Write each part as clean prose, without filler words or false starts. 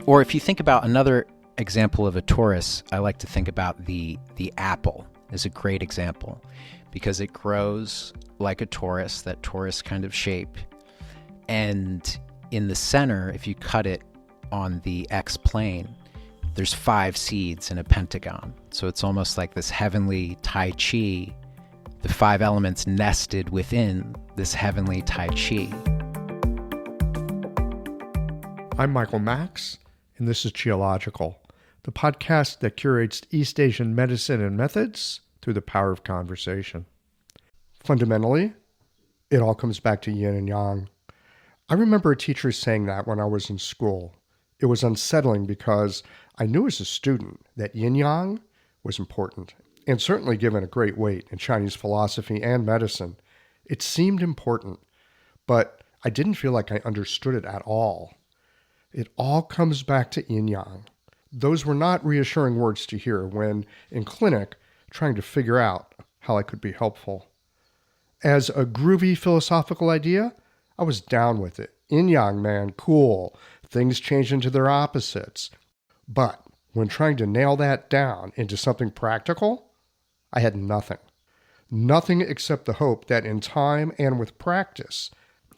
Or if you think about another example of a torus, I like to think about the apple is a great example because it grows like a torus, that torus kind of shape. And in the center, if you cut it on the X plane, there's 5 seeds in a pentagon. So it's almost like this heavenly Tai Chi, the 5 elements nested within this heavenly Tai Chi. I'm Michael Max, and this is Geological, the podcast that curates East Asian medicine and methods through the power of conversation. Fundamentally, it all comes back to yin and yang. I remember a teacher saying that when I was in school. It was unsettling because I knew as a student that yin-yang was important, and certainly given a great weight in Chinese philosophy and medicine. It seemed important, but I didn't feel like I understood it at all. It all comes back to yin-yang. Those were not reassuring words to hear when, in clinic, trying to figure out how I could be helpful. As a groovy philosophical idea, I was down with it. Yin-yang, man, cool. Things change into their opposites. But when trying to nail that down into something practical, I had nothing. Nothing except the hope that in time and with practice,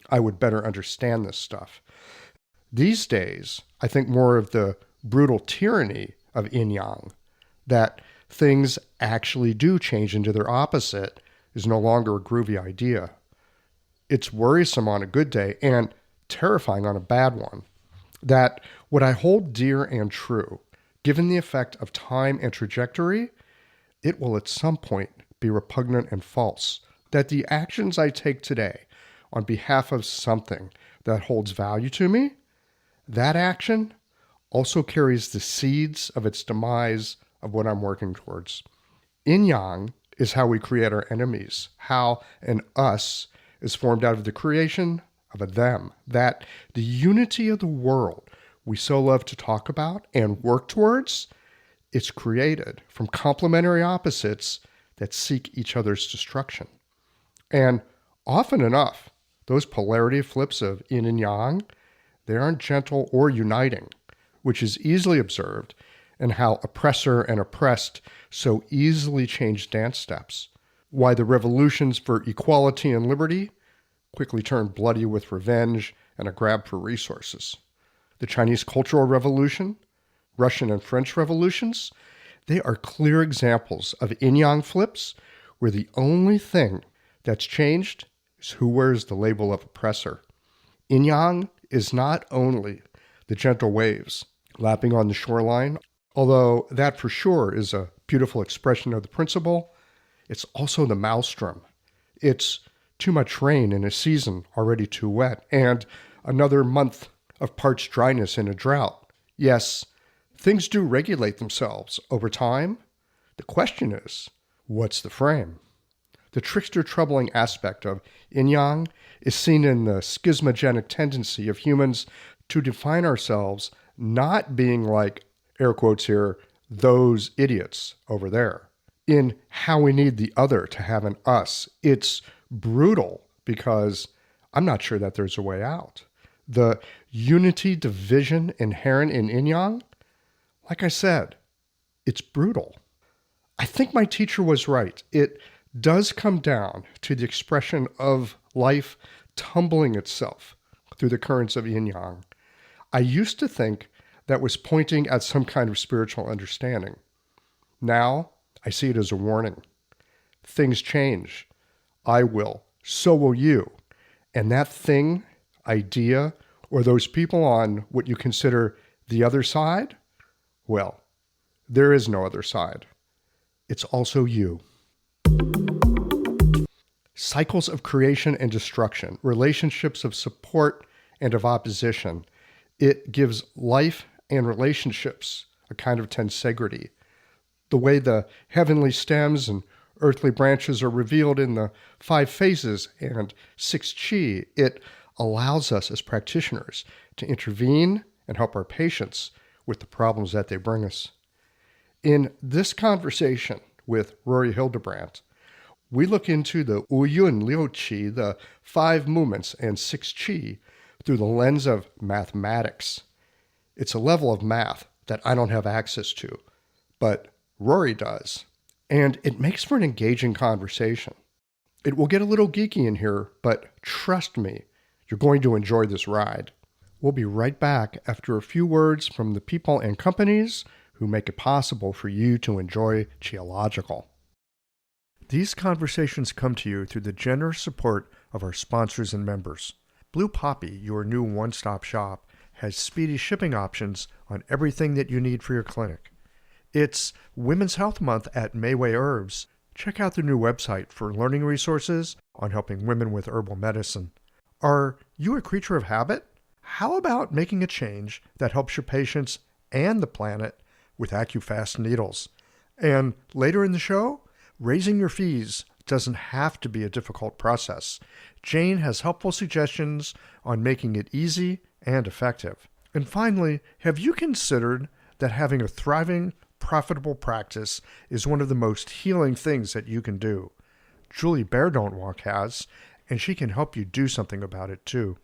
I would better understand this stuff. These days, I think more of the brutal tyranny of yin-yang, that things actually do change into their opposite, is no longer a groovy idea. It's worrisome on a good day and terrifying on a bad one. That what I hold dear and true, given the effect of time and trajectory, it will at some point be repugnant and false. That the actions I take today on behalf of something that holds value to me, that action also carries the seeds of its demise of what I'm working towards. Yin-yang is how we create our enemies, how an us is formed out of the creation of a them, that the unity of the world we so love to talk about and work towards, it's created from complementary opposites that seek each other's destruction. And often enough, those polarity flips of yin and yang, they aren't gentle or uniting, which is easily observed in how oppressor and oppressed so easily change dance steps, why the revolutions for equality and liberty quickly turned bloody with revenge and a grab for resources. The Chinese Cultural Revolution, Russian and French revolutions, they are clear examples of yin-yang flips where the only thing that's changed is who wears the label of oppressor. Yin-yang is not only the gentle waves lapping on the shoreline, although that for sure is a beautiful expression of the principle, it's also the maelstrom. It's too much rain in a season already too wet, and another month of parched dryness in a drought. Yes, things do regulate themselves over time. The question is, what's the frame? The trickster troubling aspect of yin-yang is seen in the schismogenic tendency of humans to define ourselves not being like, air quotes here, those idiots over there. In how we need the other to have an us, it's brutal because I'm not sure that there's a way out. The unity division inherent in yin-yang, like I said, it's brutal. I think my teacher was right. It does come down to the expression of life tumbling itself through the currents of yin-yang. I used to think that was pointing at some kind of spiritual understanding. Now, I see it as a warning. Things change. I will. So will you. And that thing, idea, or those people on what you consider the other side, well, there is no other side. It's also you. Cycles of creation and destruction, relationships of support and of opposition. It gives life and relationships a kind of tensegrity. The way the heavenly stems and earthly branches are revealed in the 5 phases and 6 chi, it allows us as practitioners to intervene and help our patients with the problems that they bring us. In this conversation with Rory Hiltbrand, we look into the Wu Yun Liu Qi, the 5 movements and 6 Qi, through the lens of mathematics. It's a level of math that I don't have access to, but Rory does. And it makes for an engaging conversation. It will get a little geeky in here, but trust me, you're going to enjoy this ride. We'll be right back after a few words from the people and companies who make it possible for you to enjoy Geological. These conversations come to you through the generous support of our sponsors and members. Blue Poppy, your new one-stop shop, has speedy shipping options on everything that you need for your clinic. It's Women's Health Month at Mayway Herbs. Check out the new website for learning resources on helping women with herbal medicine. Are you a creature of habit? How about making a change that helps your patients and the planet with AccuFast needles? And later in the show, raising your fees doesn't have to be a difficult process. Jane has helpful suggestions on making it easy and effective. And finally, have you considered that having a thriving, profitable practice is one of the most healing things that you can do? Julie Bear Don't Walk has, and she can help you do something about it too.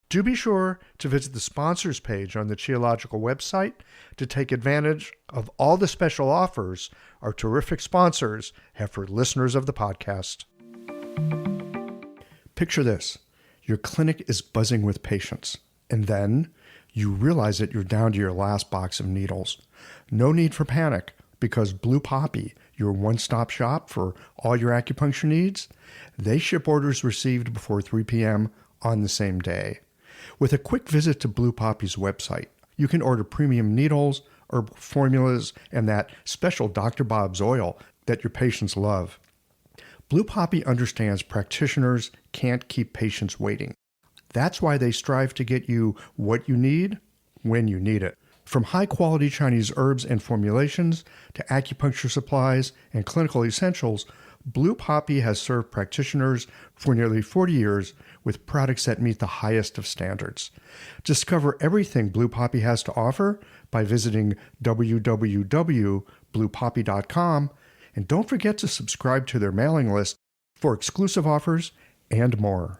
Do be sure to visit the sponsors page on the Geological website to take advantage of all the special offers our terrific sponsors have for listeners of the podcast. Picture this. Your clinic is buzzing with patients, and then you realize that you're down to your last box of needles. No need for panic, because Blue Poppy, your one-stop shop for all your acupuncture needs, they ship orders received before 3 p.m. on the same day. With a quick visit to Blue Poppy's website, you can order premium needles, herbal formulas, and that special Dr. Bob's oil that your patients love. Blue Poppy understands practitioners can't keep patients waiting. That's why they strive to get you what you need when you need it. From high-quality Chinese herbs and formulations to acupuncture supplies and clinical essentials, Blue Poppy has served practitioners for nearly 40 years with products that meet the highest of standards. Discover everything Blue Poppy has to offer by visiting www.bluepoppy.com, and don't forget to subscribe to their mailing list for exclusive offers and more.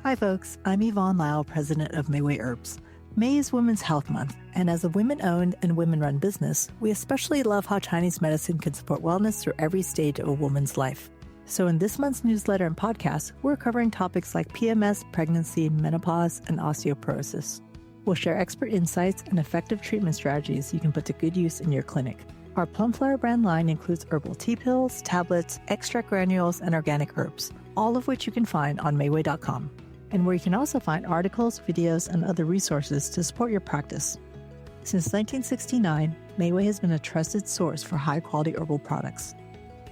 Hi folks, I'm Yvonne Lyle, president of Mayway Herbs. May is Women's Health Month, and as a women-owned and women-run business, we especially love how Chinese medicine can support wellness through every stage of a woman's life. So in this month's newsletter and podcast, we're covering topics like PMS, pregnancy, menopause, and osteoporosis. We'll share expert insights and effective treatment strategies you can put to good use in your clinic. Our Plumflower brand line includes herbal tea pills, tablets, extract granules, and organic herbs, all of which you can find on Mayway.com, and where you can also find articles, videos, and other resources to support your practice. Since 1969, Mayway has been a trusted source for high-quality herbal products.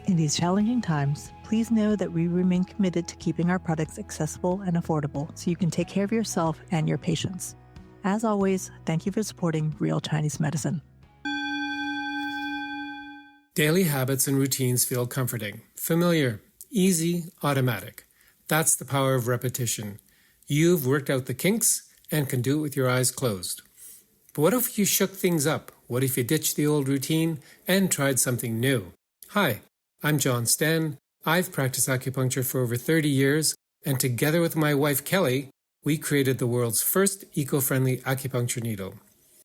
In these challenging times, please know that we remain committed to keeping our products accessible and affordable so you can take care of yourself and your patients. As always, thank you for supporting Real Chinese Medicine. Daily habits and routines feel comforting, familiar, easy, automatic. That's the power of repetition. You've worked out the kinks and can do it with your eyes closed. But what if you shook things up? What if you ditched the old routine and tried something new? Hi, I'm John Sten. I've practiced acupuncture for over 30 years, and together with my wife Kelly, we created the world's first eco-friendly acupuncture needle.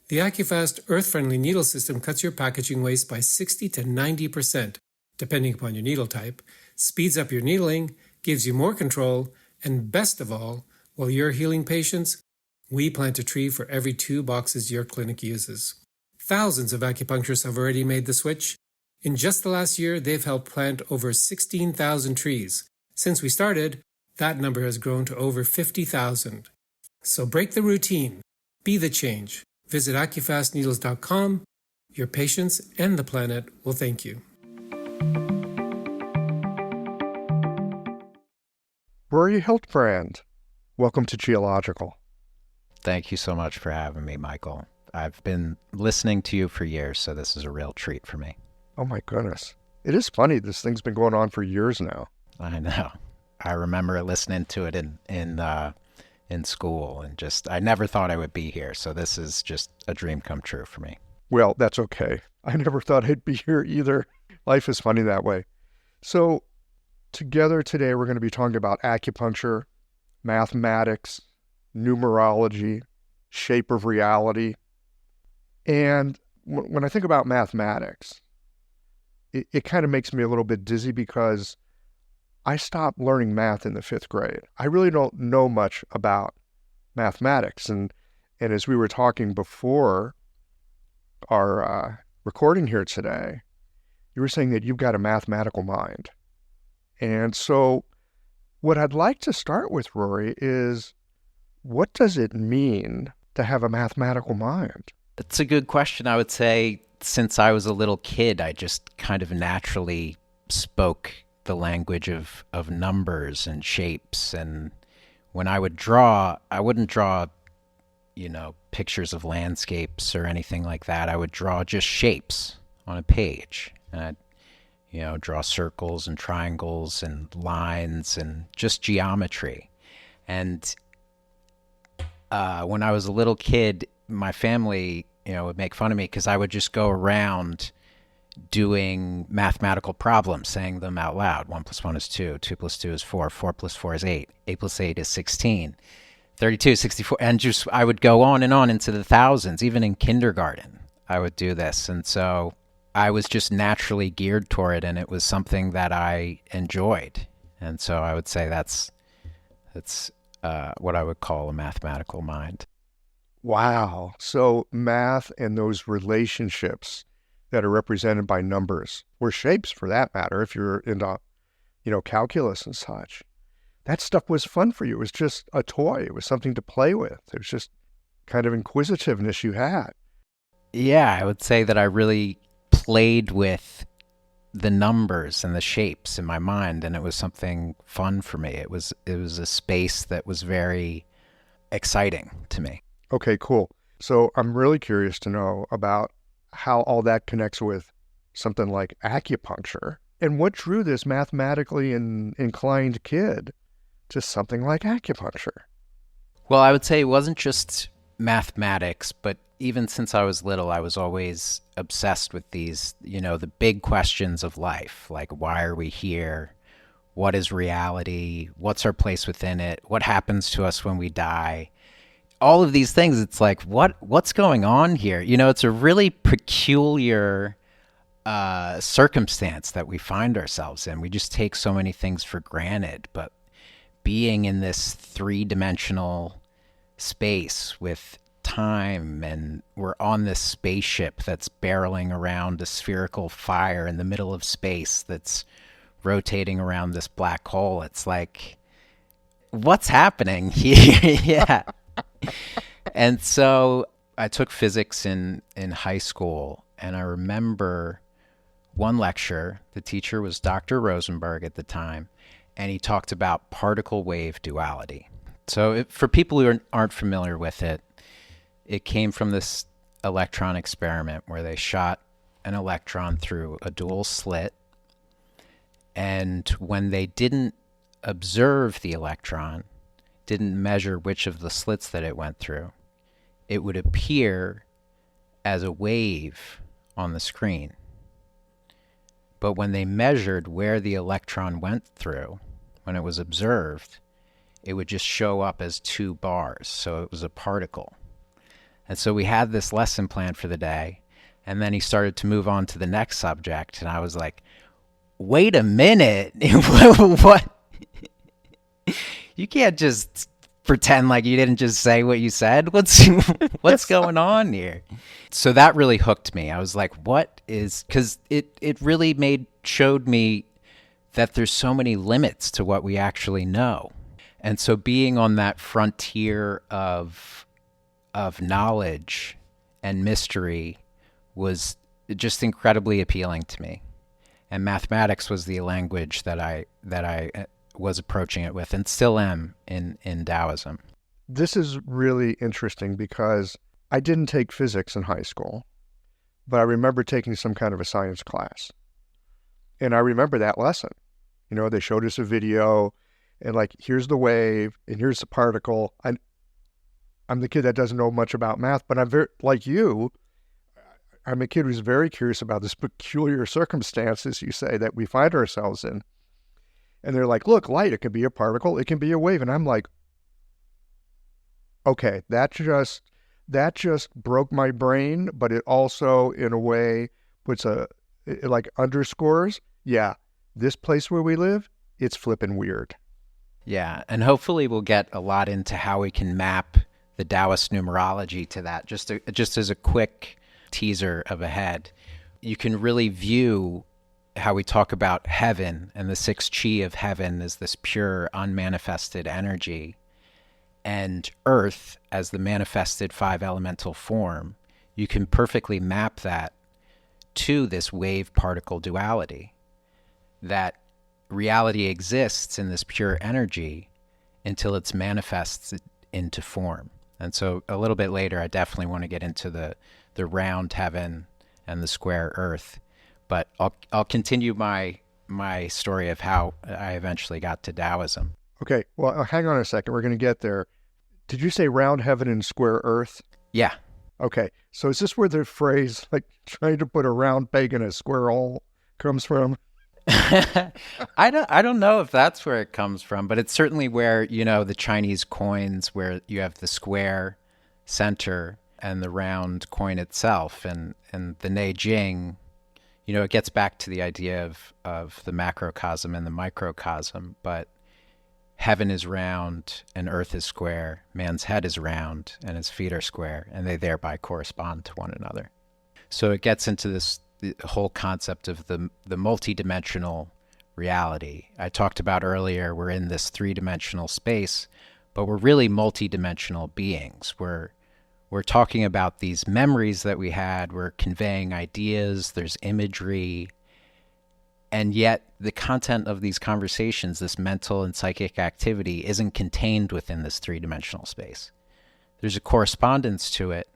The AccuFast earth-friendly needle system cuts your packaging waste by 60 to 90%, depending upon your needle type, speeds up your needling, gives you more control, and best of all, while you're healing patients, we plant a tree for every 2 boxes your clinic uses. Thousands of acupuncturists have already made the switch. In just the last year, they've helped plant over 16,000 trees. Since we started, that number has grown to over 50,000. So break the routine. Be the change. Visit AccuFastNeedles.com. Your patients and the planet will thank you. Rory Hiltbrand, welcome to Geological. Thank you so much for having me, Michael. I've been listening to you for years, so this is a real treat for me. Oh my goodness. It is funny. This thing's been going on for years now. I know. I remember listening to it in school, and just I never thought I would be here. So this is just a dream come true for me. Well, that's okay. I never thought I'd be here either. Life is funny that way. So together today, we're going to be talking about acupuncture, mathematics, numerology, shape of reality. And when I think about mathematics, it kind of makes me a little bit dizzy because I stopped learning math in the 5th grade. I really don't know much about mathematics. And as we were talking before our recording here today, you were saying that you've got a mathematical mind. And so what I'd like to start with, Rory, is what does it mean to have a mathematical mind? That's a good question. I would say since I was a little kid, I just kind of naturally spoke the language of numbers and shapes. And when I would draw, I wouldn't draw, pictures of landscapes or anything like that. I would draw just shapes on a page. And I'd, draw circles and triangles and lines and just geometry. And when I was a little kid, my family, would make fun of me because I would just go around doing mathematical problems, saying them out loud. 1 + 1 is 2, 2 + 2 is 4, 4 + 4 is 8, 8 + 8 is 16, 32, 64, and just I would go on and on into the thousands. Even in kindergarten, I would do this. And so I was just naturally geared toward it, and it was something that I enjoyed. And so I would say that's what I would call a mathematical mind. Wow. So math and those relationships that are represented by numbers, or shapes for that matter, if you're into, calculus and such, that stuff was fun for you. It was just a toy. It was something to play with. It was just kind of inquisitiveness you had. Yeah, I would say that I really played with the numbers and the shapes in my mind, and it was something fun for me. It was a space that was very exciting to me. Okay, cool. So I'm really curious to know about how all that connects with something like acupuncture, and what drew this mathematically inclined kid to something like acupuncture. Well, I would say it wasn't just mathematics, but even since I was little, I was always obsessed with these, the big questions of life, like why are we here? What is reality? What's our place within it? What happens to us when we die? All of these things, it's like, what's going on here? It's a really peculiar circumstance that we find ourselves in. We just take so many things for granted, but being in this 3-dimensional space with time, and we're on this spaceship that's barreling around a spherical fire in the middle of space that's rotating around this black hole. It's like, what's happening here? Yeah. And so I took physics in high school, and I remember one lecture. The teacher was Dr. Rosenberg at the time, and he talked about particle wave duality. So for people who aren't familiar with it, it came from this electron experiment where they shot an electron through a dual slit, and when they didn't observe the electron, didn't measure which of the slits that it went through, it would appear as a wave on the screen. But when they measured where the electron went through, when it was observed, it would just show up as 2 bars. So it was a particle. And so we had this lesson planned for the day, and then he started to move on to the next subject, and I was like, wait a minute. What? You can't just pretend like you didn't just say what you said. What's going on here? So that really hooked me. I was like, what is, because it really showed me that there's so many limits to what we actually know. And so being on that frontier of knowledge and mystery was just incredibly appealing to me. And mathematics was the language that I was approaching it with, and still am in Taoism. This is really interesting because I didn't take physics in high school, but I remember taking some kind of a science class. And I remember that lesson. They showed us a video, and like, here's the wave, and here's the particle. I'm the kid that doesn't know much about math, but I'm very, like you, I'm a kid who's very curious about this peculiar circumstances, you say, that we find ourselves in. And they're like, look, light, it can be a particle, it can be a wave. And I'm like, okay, that just that just broke my brain, but it also, in a way, puts it like underscores, yeah, this place where we live, it's flipping weird. Yeah, and hopefully we'll get a lot into how we can map the Taoist numerology to that. Just as a quick teaser of ahead, you can really view how we talk about heaven and the six chi of heaven as this pure, unmanifested energy, and earth as the manifested five elemental form. You can perfectly map that to this wave particle duality, that reality exists in this pure energy until it's manifested into form. And so a little bit later, I definitely want to get into the round heaven and the square earth. But I'll continue my story of how I eventually got to Taoism. Okay, well, hang on a second. We're going to get there. Did you say round heaven and square earth? Yeah. Okay, so is this where the phrase, like, trying to put a round peg in a square hole comes from? I don't know if that's where it comes from, but it's certainly where, the Chinese coins, where you have the square center and the round coin itself, and the Neijing, it gets back to the idea of the macrocosm and the microcosm, but heaven is round and earth is square, man's head is round and his feet are square, and they thereby correspond to one another. So it gets into the whole concept of the multidimensional reality. I talked about earlier, we're in this three-dimensional space, but we're really multidimensional beings. We're talking about these memories that we had, we're conveying ideas, there's imagery, and yet the content of these conversations, this mental and psychic activity, isn't contained within this three-dimensional space. There's a correspondence to it,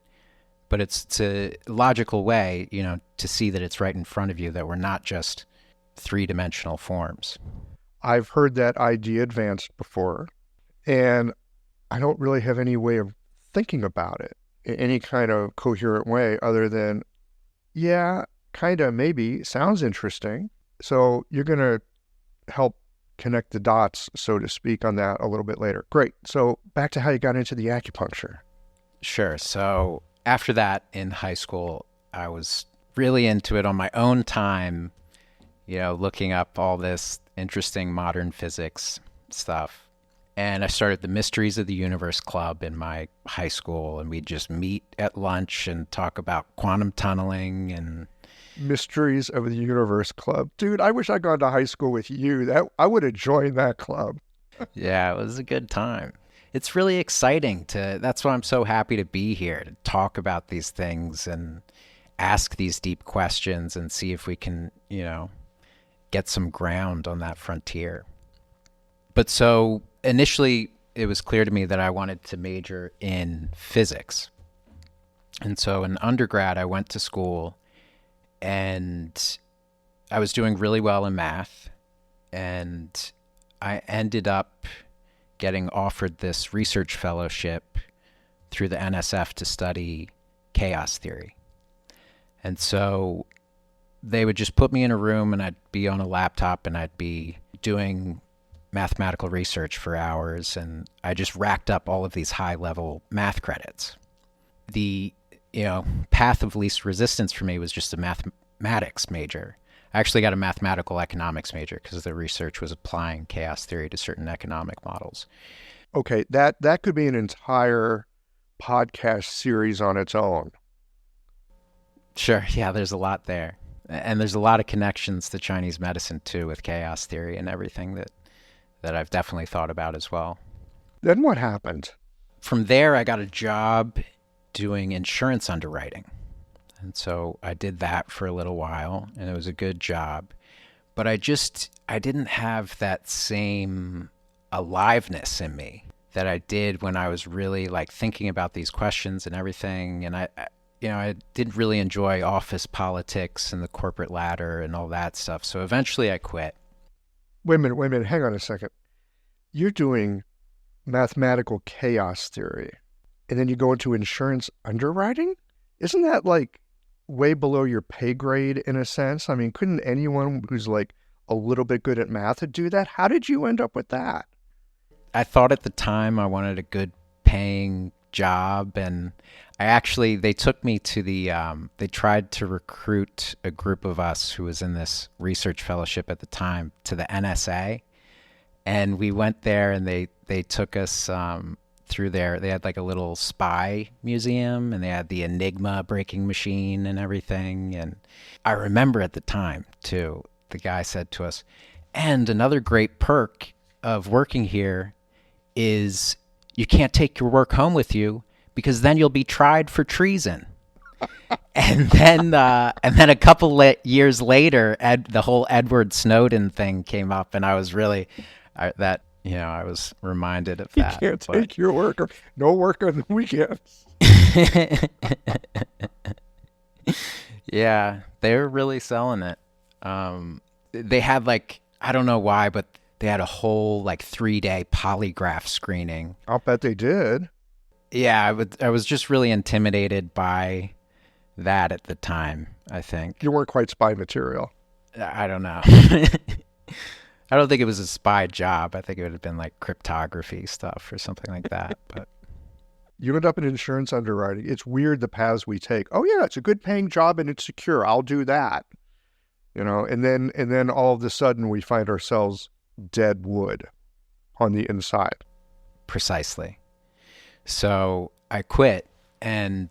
but it's a logical way, to see that it's right in front of you, that we're not just three-dimensional forms. I've heard that idea advanced before, and I don't really have any way of thinking about it in any kind of coherent way other than, yeah, kind of, maybe, sounds interesting. So you're going to help connect the dots, so to speak, on that a little bit later. Great. So back to how you got into the acupuncture. Sure. So after that, in high school, I was really into it on my own time, looking up all this interesting modern physics stuff. And I started the Mysteries of the Universe Club in my high school, and we'd just meet at lunch and talk about quantum tunneling and... Mysteries of the Universe Club. Dude, I wish I'd gone to high school with you. I would have joined that club. Yeah, it was a good time. It's really exciting that's why I'm so happy to be here, to talk about these things and ask these deep questions and see if we can, get some ground on that frontier. But so initially it was clear to me that I wanted to major in physics. And so in undergrad, I went to school and I was doing really well in math, and I ended up getting offered this research fellowship through the NSF to study chaos theory. And so they would just put me in a room and I'd be on a laptop and I'd be doing mathematical research for hours, and I just racked up all of these high-level math credits. The path of least resistance for me was just a mathematics major. I actually got a mathematical economics major because the research was applying chaos theory to certain economic models. Okay, that could be an entire podcast series on its own. Sure, yeah, there's a lot there. And there's a lot of connections to Chinese medicine, too, with chaos theory and everything that I've definitely thought about as well. Then what happened? From there, I got a job doing insurance underwriting. And so I did that for a little while, and it was a good job. But I didn't have that same aliveness in me that I did when I was really thinking about these questions and everything. And I didn't really enjoy office politics and the corporate ladder and all that stuff. So eventually I quit. Wait a minute, hang on a second. You're doing mathematical chaos theory, and then you go into insurance underwriting? Isn't that way below your pay grade in a sense? I mean, couldn't anyone who's a little bit good at math do that? How did you end up with that? I thought at the time I wanted a good paying job. And they took me to they tried to recruit a group of us who was in this research fellowship at the time to the NSA. And we went there, and they took us through there. They had like a little spy museum, and they had the Enigma breaking machine and everything. And I remember at the time too, the guy said to us, and another great perk of working here is you can't take your work home with you, because then you'll be tried for treason. And then a couple years later, the whole Edward Snowden thing came up, and I was really I was reminded of that. You can't take your work, or no work on the weekends. Yeah, they were really selling it. They had like, I don't know why, but they had a whole like 3-day polygraph screening. I'll bet they did. Yeah, I was just really intimidated by that at the time, I think. You weren't quite spy material. I don't know. I don't think it was a spy job. I think it would have been like cryptography stuff or something like that. But you end up in insurance underwriting. It's weird the paths we take. Oh yeah, it's a good paying job and it's secure. I'll do that. And then all of a sudden we find ourselves dead wood on the inside. Precisely. So I quit, and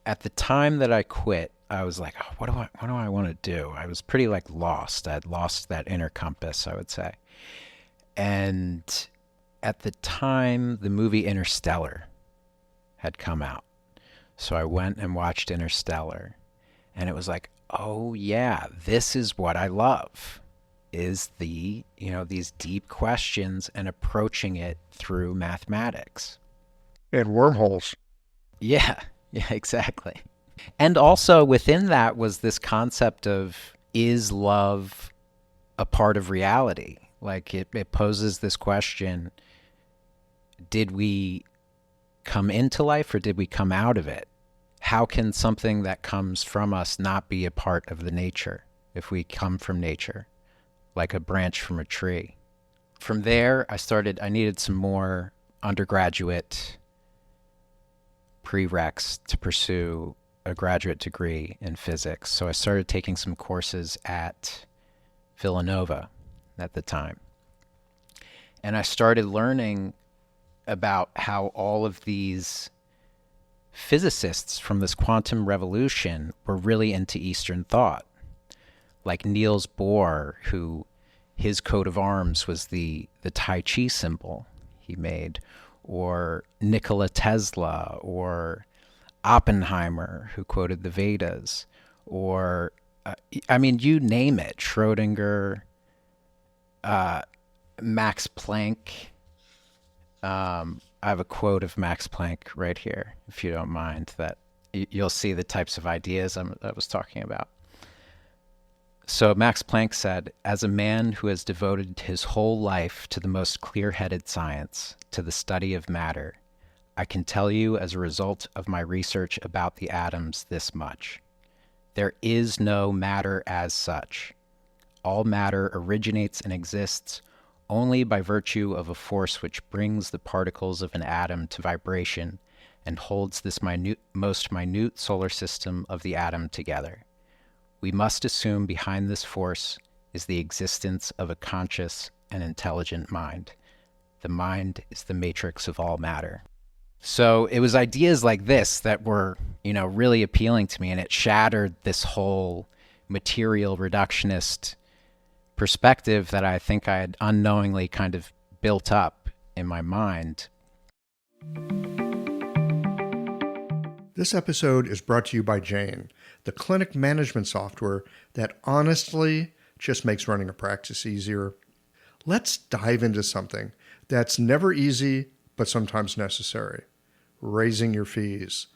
at the time that I quit, I was like, oh, what do I want to do? I was pretty like lost. I'd lost that inner compass, I would say. And at the time, the movie Interstellar had come out. So I went and watched Interstellar, and it was like, oh yeah, this is what I love, is these deep questions and approaching it through mathematics. And wormholes. Yeah, exactly. And also within that was this concept of, is love a part of reality? Like it poses this question, did we come into life or did we come out of it? How can something that comes from us not be a part of the nature if we come from nature, like a branch from a tree? From there, I needed some more undergraduate prereqs to pursue a graduate degree in physics. So I started taking some courses at Villanova at the time. And I started learning about how all of these physicists from this quantum revolution were really into Eastern thought. Like Niels Bohr, who his coat of arms was the Tai Chi symbol he made, or Nikola Tesla, or Oppenheimer, who quoted the Vedas, or, you name it, Schrodinger, Max Planck. I have a quote of Max Planck right here, if you don't mind, that you'll see the types of ideas I was talking about. So Max Planck said, as a man who has devoted his whole life to the most clear-headed science, to the study of matter, I can tell you as a result of my research about the atoms this much. There is no matter as such. All matter originates and exists only by virtue of a force which brings the particles of an atom to vibration and holds this most minute solar system of the atom together. We must assume behind this force is the existence of a conscious and intelligent mind. The mind is the matrix of all matter. So it was ideas like this that were, really appealing to me, and it shattered this whole material reductionist perspective that I think I had unknowingly kind of built up in my mind. This episode is brought to you by Jane, the clinic management software that honestly just makes running a practice easier. Let's dive into something that's never easy, but sometimes necessary: raising your fees.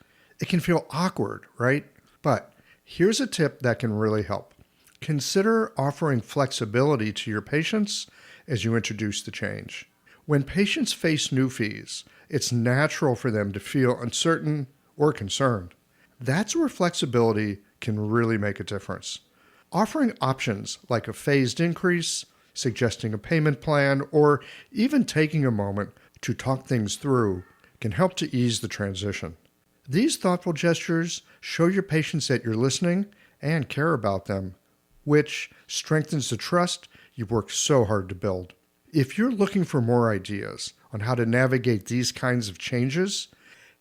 It can feel awkward, right? But here's a tip that can really help. Consider offering flexibility to your patients as you introduce the change. When patients face new fees, it's natural for them to feel uncertain or concerned. That's where flexibility can really make a difference. Offering options like a phased increase, suggesting a payment plan, or even taking a moment to talk things through can help to ease the transition. These thoughtful gestures show your patients that you're listening and care about them, which strengthens the trust you've worked so hard to build. If you're looking for more ideas on how to navigate these kinds of changes,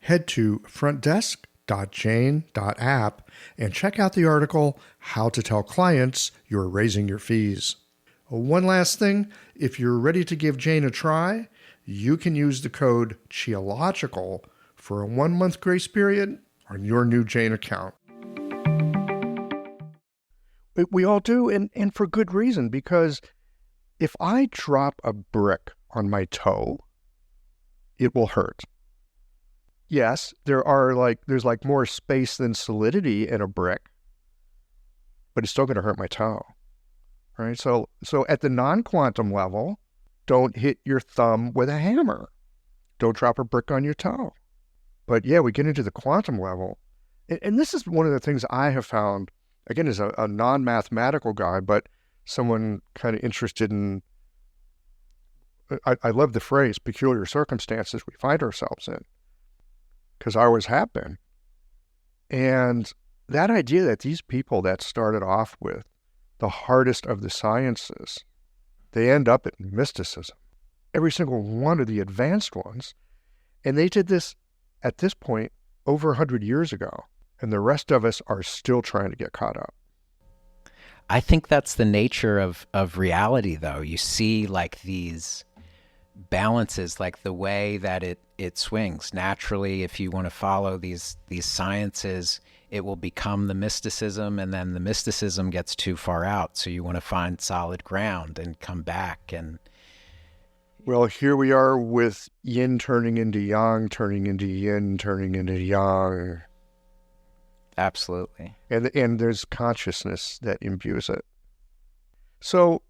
head to frontdesk.jane.app and check out the article, How to Tell Clients You're Raising Your Fees. One last thing, if you're ready to give Jane a try, you can use the code CHIOLOGICAL for a 1-month grace period on your new Jane account. We all do, and for good reason, because if I drop a brick on my toe, it will hurt. Yes, there's more space than solidity in a brick, but it's still going to hurt my toe, right? So at the non-quantum level, don't hit your thumb with a hammer. Don't drop a brick on your toe. But yeah, we get into the quantum level. And this is one of the things I have found, again, as a non-mathematical guy, but someone kind of interested in, I love the phrase, peculiar circumstances we find ourselves in, because I always have been. And that idea that these people that started off with the hardest of the sciences, they end up in mysticism. Every single one of the advanced ones. And they did this, at this point, over 100 years ago. And the rest of us are still trying to get caught up. I think that's the nature of reality, though. You see these balances, like the way that it swings. Naturally, if you want to follow these sciences, it will become the mysticism, and then the mysticism gets too far out. So you want to find solid ground and come back. And well, here we are with yin turning into yang, turning into yin, turning into yang. Absolutely. And there's consciousness that imbues it. So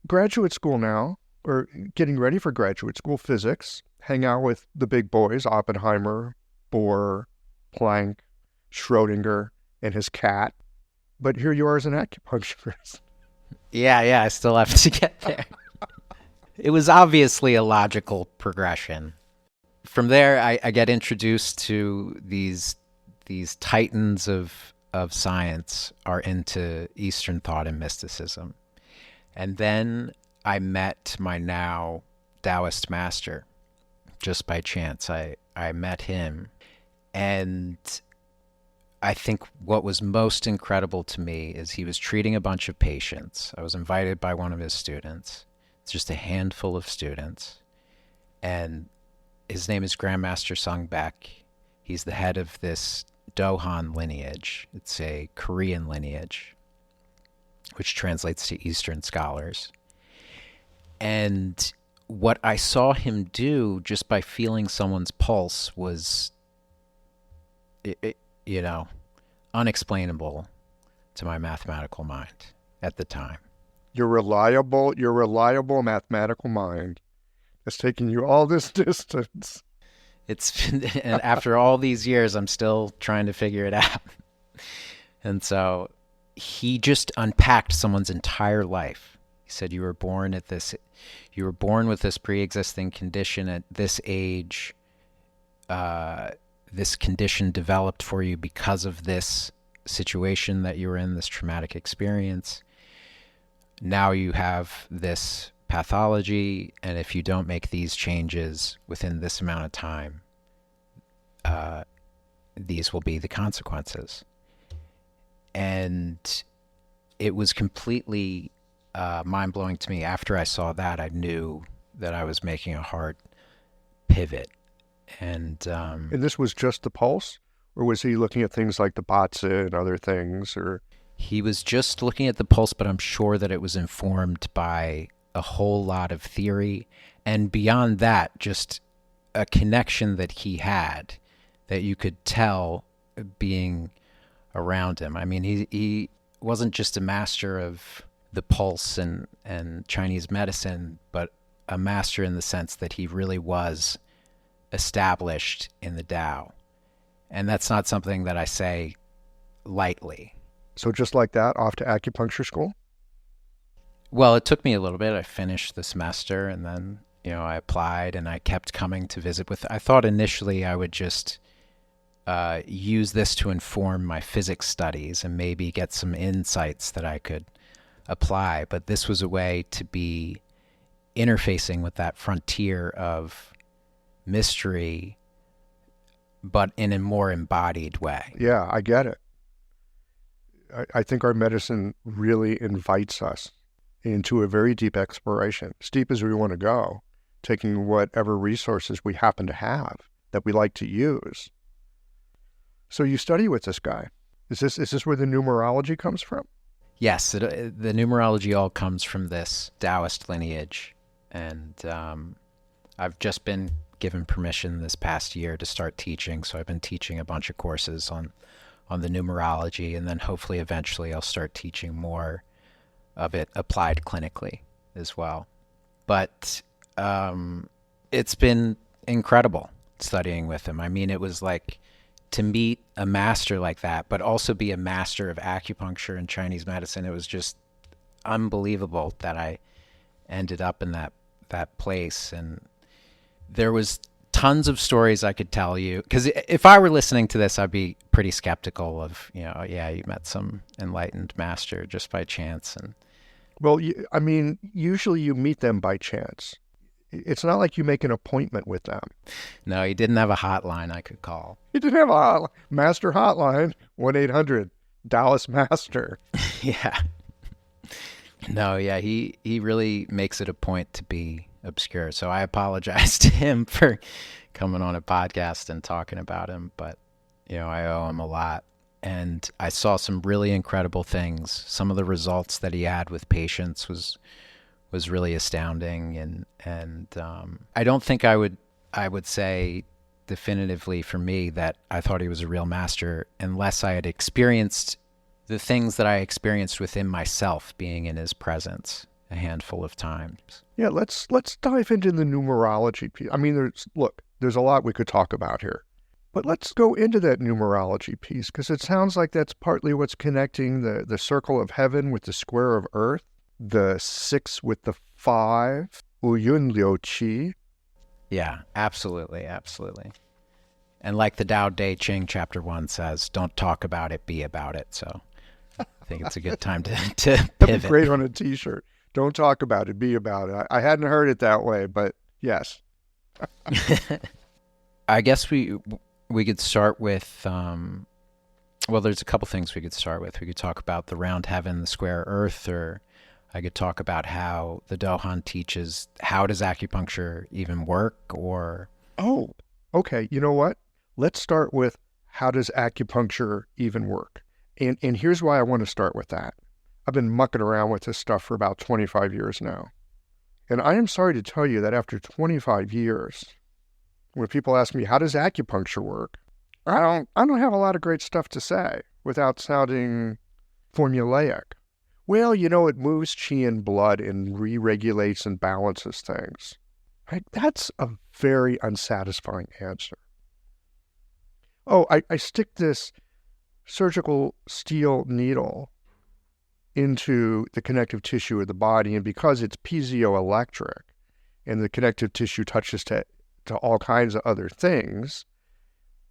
graduate school now, or getting ready for graduate school, physics, hang out with the big boys, Oppenheimer, Bohr, Planck, Schrodinger, and his cat. But here you are as an acupuncturist. Yeah, I still have to get there. It was obviously a logical progression. From there, I get introduced to these titans of science are into Eastern thought and mysticism. And then I met my now Taoist master just by chance. I met him, and I think what was most incredible to me is he was treating a bunch of patients. I was invited by one of his students. It's just a handful of students. And his name is Grandmaster Sung Baek. He's the head of this Donghan lineage. It's a Korean lineage, which translates to Eastern scholars. And what I saw him do just by feeling someone's pulse was, unexplainable to my mathematical mind at the time. Your reliable mathematical mind has taken you all this distance. It's been, and after all these years, I'm still trying to figure it out. And so he just unpacked someone's entire life. He said, you were born with this pre-existing condition at this age. This condition developed for you because of this situation that you were in, this traumatic experience. Now you have this pathology, and if you don't make these changes within this amount of time, these will be the consequences. And it was completely mind-blowing to me. After I saw that, I knew that I was making a hard pivot. And this was just the pulse? Or was he looking at things like the Batsa and other things? Or he was just looking at the pulse, but I'm sure that it was informed by a whole lot of theory. And beyond that, just a connection that he had that you could tell being around him. I mean, he wasn't just a master of the pulse and Chinese medicine, but a master in the sense that he really was established in the Tao. And that's not something that I say lightly. So just like that, off to acupuncture school? Well, it took me a little bit. I finished the semester, and then, I applied and I kept coming to visit with. I thought initially I would just use this to inform my physics studies and maybe get some insights that I could apply. But this was a way to be interfacing with that frontier of mystery, but in a more embodied way. Yeah, I get it. I think our medicine really invites us into a very deep exploration, as deep as we want to go, taking whatever resources we happen to have that we like to use. So you study with this guy. Is this where the numerology comes from? Yes, the numerology all comes from this Taoist lineage. And I've just been given permission this past year to start teaching. So I've been teaching a bunch of courses on the numerology, and then hopefully eventually I'll start teaching more of it applied clinically as well. But it's been incredible studying with him. I mean, it was like to meet a master like that, but also be a master of acupuncture and Chinese medicine. It was just unbelievable that I ended up in that place. And there was tons of stories I could tell you, because if I were listening to this, I'd be pretty skeptical of, yeah, you met some enlightened master just by chance. And well, I mean, usually you meet them by chance. It's not like you make an appointment with them. No, he didn't have a hotline I could call. He didn't have a master hotline, 1-800-Daoist Master. Yeah. No, yeah, he really makes it a point to be obscure. So I apologize to him for coming on a podcast and talking about him, but I owe him a lot. And I saw some really incredible things. Some of the results that he had with patients was really astounding. And I don't think I would say definitively for me that I thought he was a real master unless I had experienced the things that I experienced within myself being in his presence a handful of times. Yeah, let's dive into the numerology piece. I mean, there's a lot we could talk about here. But let's go into that numerology piece, because it sounds like that's partly what's connecting the circle of heaven with the square of earth, the 6 with the 5, Wu Yun Liu Qi. Yeah, absolutely. And like the Tao Te Ching Chapter 1 says, don't talk about it, be about it. So I think it's a good time to pivot. That'd be great on a t-shirt. Don't talk about it, be about it. I hadn't heard it that way, but yes. I guess we could start with, there's a couple things we could start with. We could talk about the round heaven, the square earth, or I could talk about how the Donghan teaches, how does acupuncture even work, or... Oh, okay. You know what? Let's start with how does acupuncture even work? And here's why I want to start with that. I've been mucking around with this stuff for about 25 years now. And I am sorry to tell you that after 25 years, when people ask me, how does acupuncture work? I don't have a lot of great stuff to say without sounding formulaic. Well, it moves qi and blood and re-regulates and balances things. Right? That's a very unsatisfying answer. Oh, I stick this surgical steel needle into the connective tissue of the body, and because it's piezoelectric and the connective tissue touches to all kinds of other things,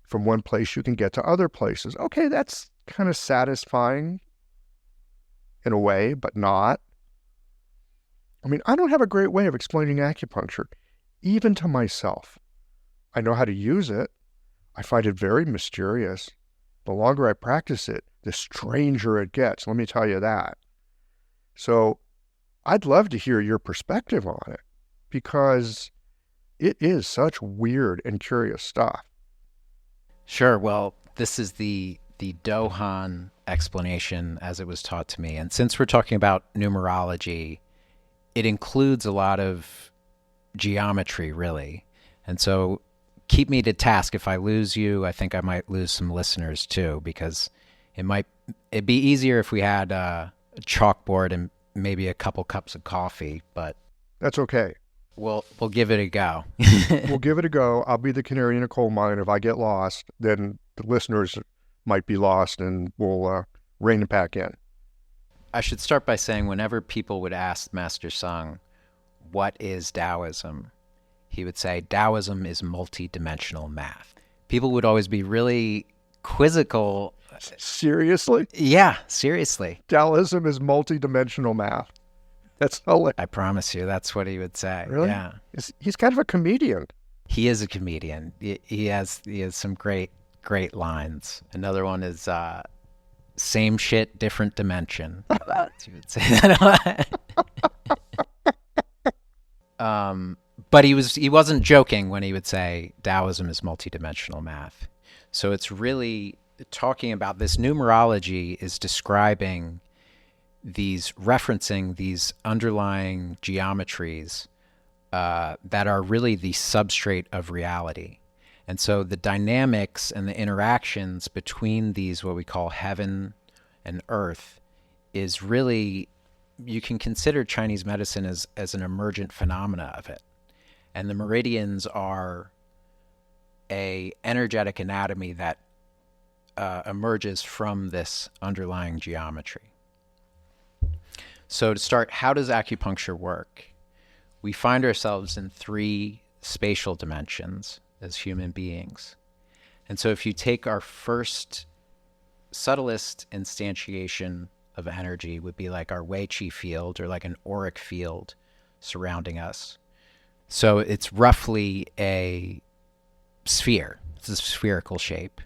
from one place you can get to other places. Okay, that's kind of satisfying in a way, but not. I mean, I don't have a great way of explaining acupuncture, even to myself. I know how to use it. I find it very mysterious. The longer I practice it, the stranger it gets. Let me tell you that. So I'd love to hear your perspective on it, because it is such weird and curious stuff. Sure. Well, this is the Donghan explanation as it was taught to me. And since we're talking about numerology, it includes a lot of geometry, really. And so keep me to task. If I lose you, I think I might lose some listeners too, because it'd be easier if we had a chalkboard and maybe a couple cups of coffee, but that's okay. We'll give it a go. We'll give it a go. I'll be the canary in a coal mine. If I get lost, then the listeners might be lost, and we'll rein it back in. I should start by saying, whenever people would ask Master Sung, what is Taoism? he would say Taoism is multi-dimensional math. People would always be really quizzical. Seriously? Yeah, seriously. Taoism is multi-dimensional math. That's hilarious. I promise you, that's what he would say. Really? Yeah. He's kind of a comedian. He is a comedian. He has some great lines. Another one is same shit, different dimension. He would say that a lot. But he wasn't joking when he would say Taoism is multidimensional math. So it's really talking about this. Numerology is describing referencing these underlying geometries that are really the substrate of reality. And so the dynamics and the interactions between these, what we call heaven and earth, is really, you can consider Chinese medicine as an emergent phenomena of it. And the meridians are a energetic anatomy that emerges from this underlying geometry. So to start, how does acupuncture work? We find ourselves in 3 spatial dimensions as human beings. And so if you take our first subtlest instantiation of energy, would be like our Wei Qi field or like an auric field surrounding us. So it's roughly a sphere. It's a spherical shape.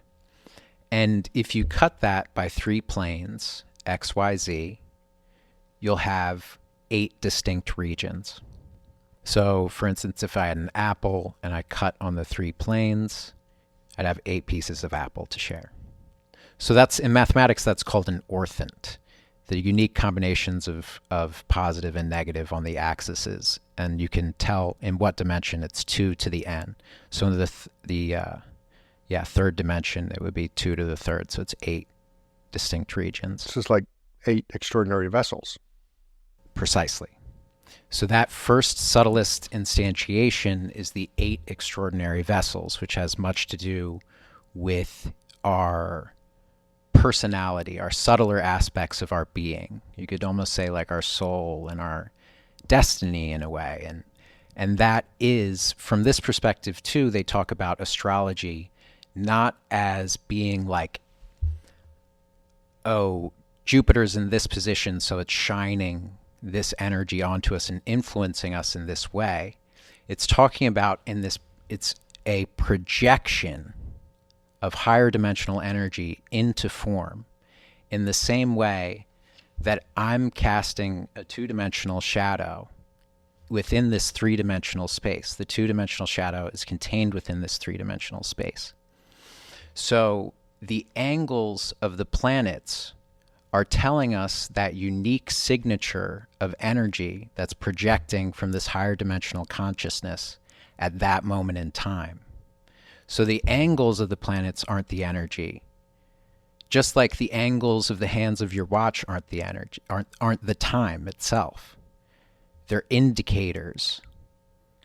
And if you cut that by 3 planes, X, Y, Z, you'll have 8 distinct regions. So, for instance, if I had an apple and I cut on the 3 planes, I'd have 8 pieces of apple to share. So that's, in mathematics, that's called an orthant, the unique combinations of positive and negative on the axes. And you can tell in what dimension it's 2 to the n. So in the third dimension, it would be 2 to the third. So it's 8 distinct regions. This is like 8 extraordinary vessels. Precisely. So that first subtlest instantiation is the 8 extraordinary vessels, which has much to do with our personality, our subtler aspects of our being. You could almost say like our soul and our destiny in a way. And that is, from this perspective too, they talk about astrology not as being like, oh, Jupiter's in this position, so it's shining this energy onto us and influencing us in this way. It's talking about it's a projection of higher dimensional energy into form in the same way that I'm casting a 2-dimensional shadow within this 3-dimensional space. The 2-dimensional shadow is contained within this 3-dimensional space. So the angles of the planets are telling us that unique signature of energy that's projecting from this higher dimensional consciousness at that moment in time. So the angles of the planets aren't the energy. Just like the angles of the hands of your watch aren't the energy, aren't the time itself. They're indicators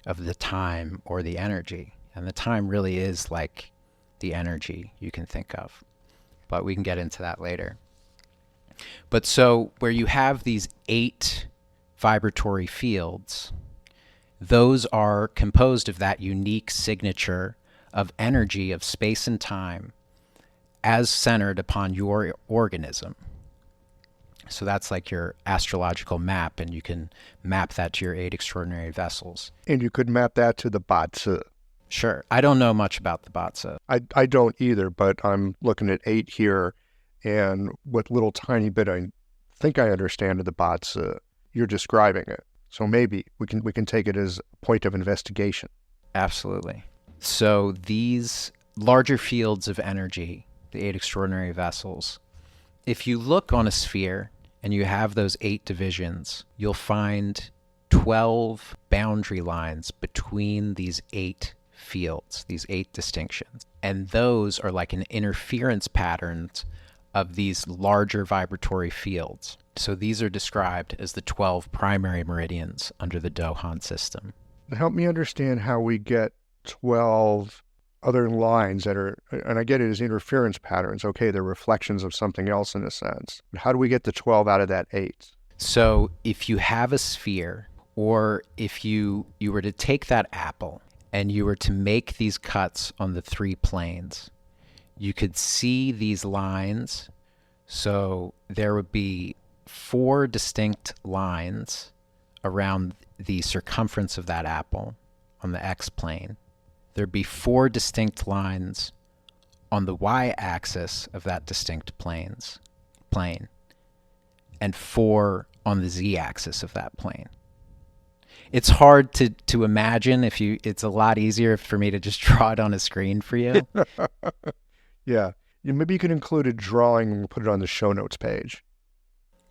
of the time or the energy. And the time really is like the energy you can think of. But we can get into that later. But so where you have these 8 vibratory fields, those are composed of that unique signature of energy of space and time as centered upon your organism. So that's like your astrological map, and you can map that to your 8 extraordinary vessels. And you could map that to the Ba-zi. Sure. I don't know much about the Ba-zi. I don't either, but I'm looking at 8 here, and what little tiny bit I think I understand of the Ba-zi, you're describing it. So maybe we can take it as a point of investigation. Absolutely. So these larger fields of energy, the 8 extraordinary vessels, if you look on a sphere and you have those 8 divisions, you'll find 12 boundary lines between these 8 fields, these 8 distinctions. And those are like an interference patterns of these larger vibratory fields. So these are described as the 12 primary meridians under the Donghan system. Help me understand how we get 12 other lines that are, and I get it as interference patterns. Okay, they're reflections of something else in a sense. But how do we get the 12 out of that 8? So if you have a sphere, or if you were to take that apple and you were to make these cuts on the 3 planes, you could see these lines. So there would be 4 distinct lines around the circumference of that apple on the X plane. There'd be 4 distinct lines on the Y-axis of that distinct plane, and 4 on the Z-axis of that plane. It's hard to imagine. It's a lot easier for me to just draw it on a screen for you. Yeah. Maybe you could include a drawing and we'll put it on the show notes page.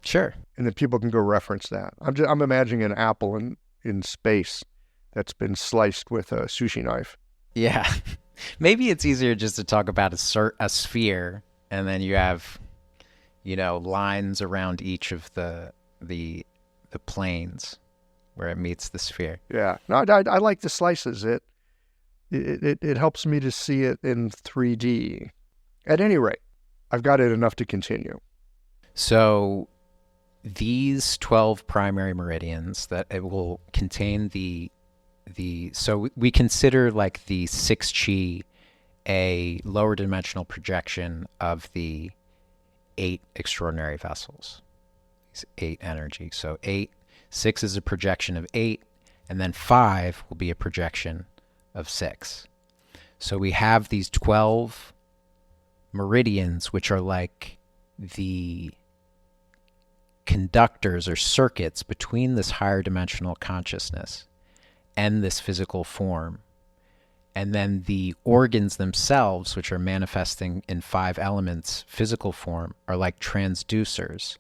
Sure. And then people can go reference that. I'm imagining an apple in space that's been sliced with a sushi knife. Yeah. Maybe it's easier just to talk about a sphere, and then you have, lines around each of the planes where it meets the sphere. Yeah. No, I like the slices. It helps me to see it in 3D. At any rate, I've got it enough to continue. So these 12 primary meridians that it will contain so we consider like the 6 chi a lower dimensional projection of the 8 extraordinary vessels. These 8 energy. So 6 is a projection of 8, and then 5 will be a projection of 6. So we have these 12 meridians, which are like the conductors or circuits between this higher dimensional consciousness and this physical form. And then the organs themselves, which are manifesting in 5 elements physical form, are like transducers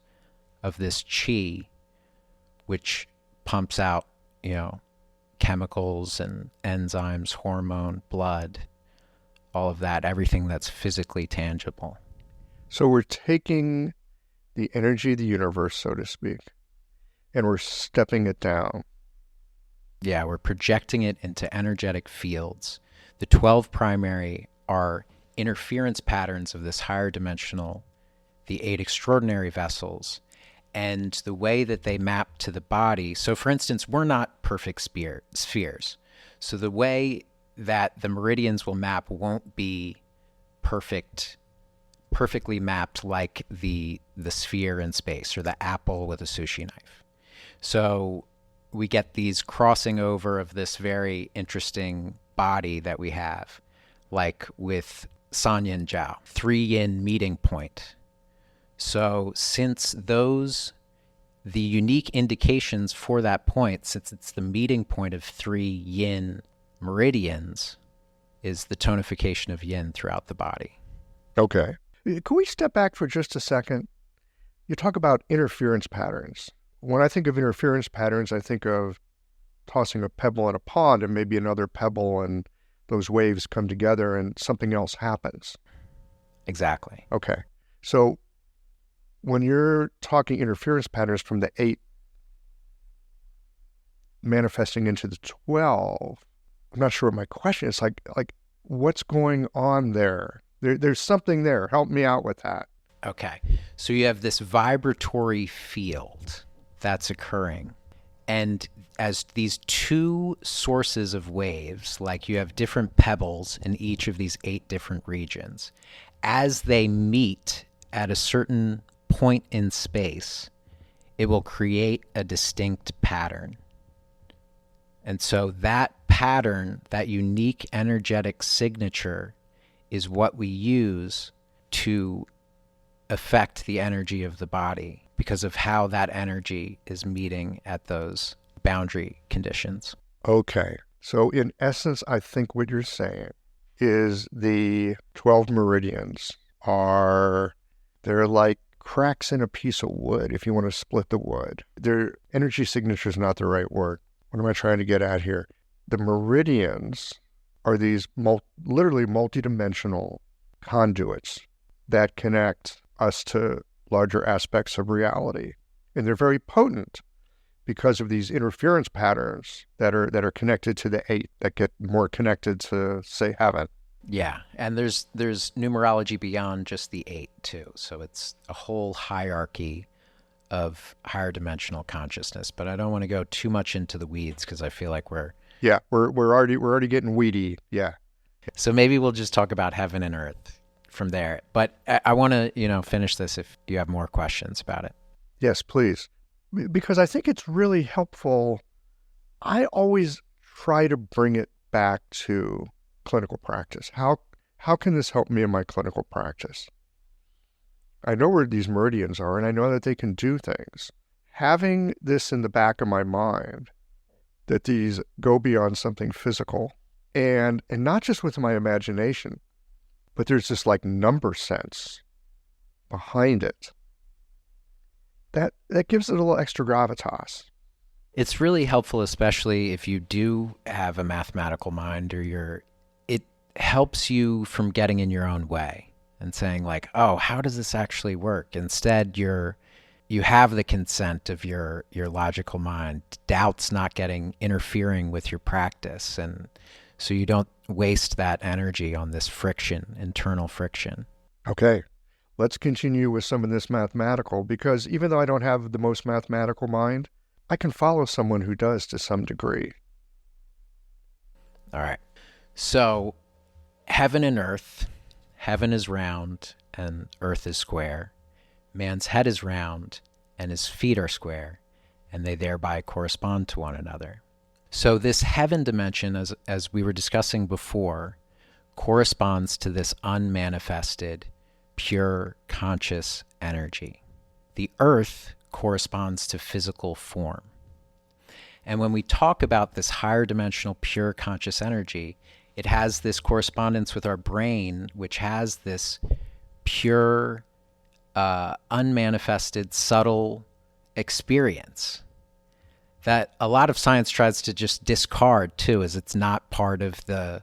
of this chi, which pumps out, chemicals and enzymes, hormone, blood, all of that, everything that's physically tangible. So we're taking the energy of the universe, so to speak, and we're stepping it down. Yeah, we're projecting it into energetic fields. The 12 primary are interference patterns of this higher dimensional, the 8 extraordinary vessels, and the way that they map to the body. So, for instance, we're not perfect spheres. So the way that the meridians will map won't be perfectly mapped like the sphere in space or the apple with a sushi knife. So we get these crossing over of this very interesting body that we have, like with San Yin Jiao, 3 yin meeting point. So since the unique indications for that point, since it's the meeting point of 3 yin meridians, is the tonification of yin throughout the body. Okay. Can we step back for just a second? You talk about interference patterns. When I think of interference patterns, I think of tossing a pebble in a pond and maybe another pebble, and those waves come together and something else happens. Exactly. Okay. So when you're talking interference patterns from the 8 manifesting into the 12, I'm not sure what my question is. Like what's going on there? There's something there. Help me out with that. Okay. So you have this vibratory field that's occurring. And as these 2 sources of waves, like you have different pebbles in each of these 8 different regions, as they meet at a certain point in space, it will create a distinct pattern. And so that pattern, that unique energetic signature, is what we use to affect the energy of the body because of how that energy is meeting at those boundary conditions. Okay. So in essence, I think what you're saying is the 12 meridians they're like cracks in a piece of wood if you want to split the wood. Their energy signature is not the right word. What am I trying to get at here? The meridians are these literally multidimensional conduits that connect us to larger aspects of reality. And they're very potent because of these interference patterns that are connected to the 8 that get more connected to, say, heaven. Yeah, and there's numerology beyond just the 8 too. So it's a whole hierarchy of higher dimensional consciousness. But I don't want to go too much into the weeds because I feel like we're Yeah, we're already getting weedy. Yeah. So maybe we'll just talk about heaven and earth from there. But I want to, finish this if you have more questions about it. Yes, please. Because I think it's really helpful. I always try to bring it back to clinical practice. How can this help me in my clinical practice? I know where these meridians are, and I know that they can do things. Having this in the back of my mind, that these go beyond something physical, and not just with my imagination, but there's this like number sense behind it. That gives it a little extra gravitas. It's really helpful, especially if you do have a mathematical mind, or it helps you from getting in your own way and saying like, oh, how does this actually work? Instead, you have the consent of your logical mind, doubts not interfering with your practice. And so you don't waste that energy on this internal friction. Okay, let's continue with some of this mathematical, because even though I don't have the most mathematical mind, I can follow someone who does to some degree. All right. So heaven and earth, heaven is round and earth is square. Man's head is round and his feet are square, and they thereby correspond to one another. So this heaven dimension, as we were discussing before, corresponds to this unmanifested, pure conscious energy. The earth corresponds to physical form. And when we talk about this higher dimensional pure conscious energy, it has this correspondence with our brain, which has this pure, unmanifested, subtle experience that a lot of science tries to just discard too, as it's not part of the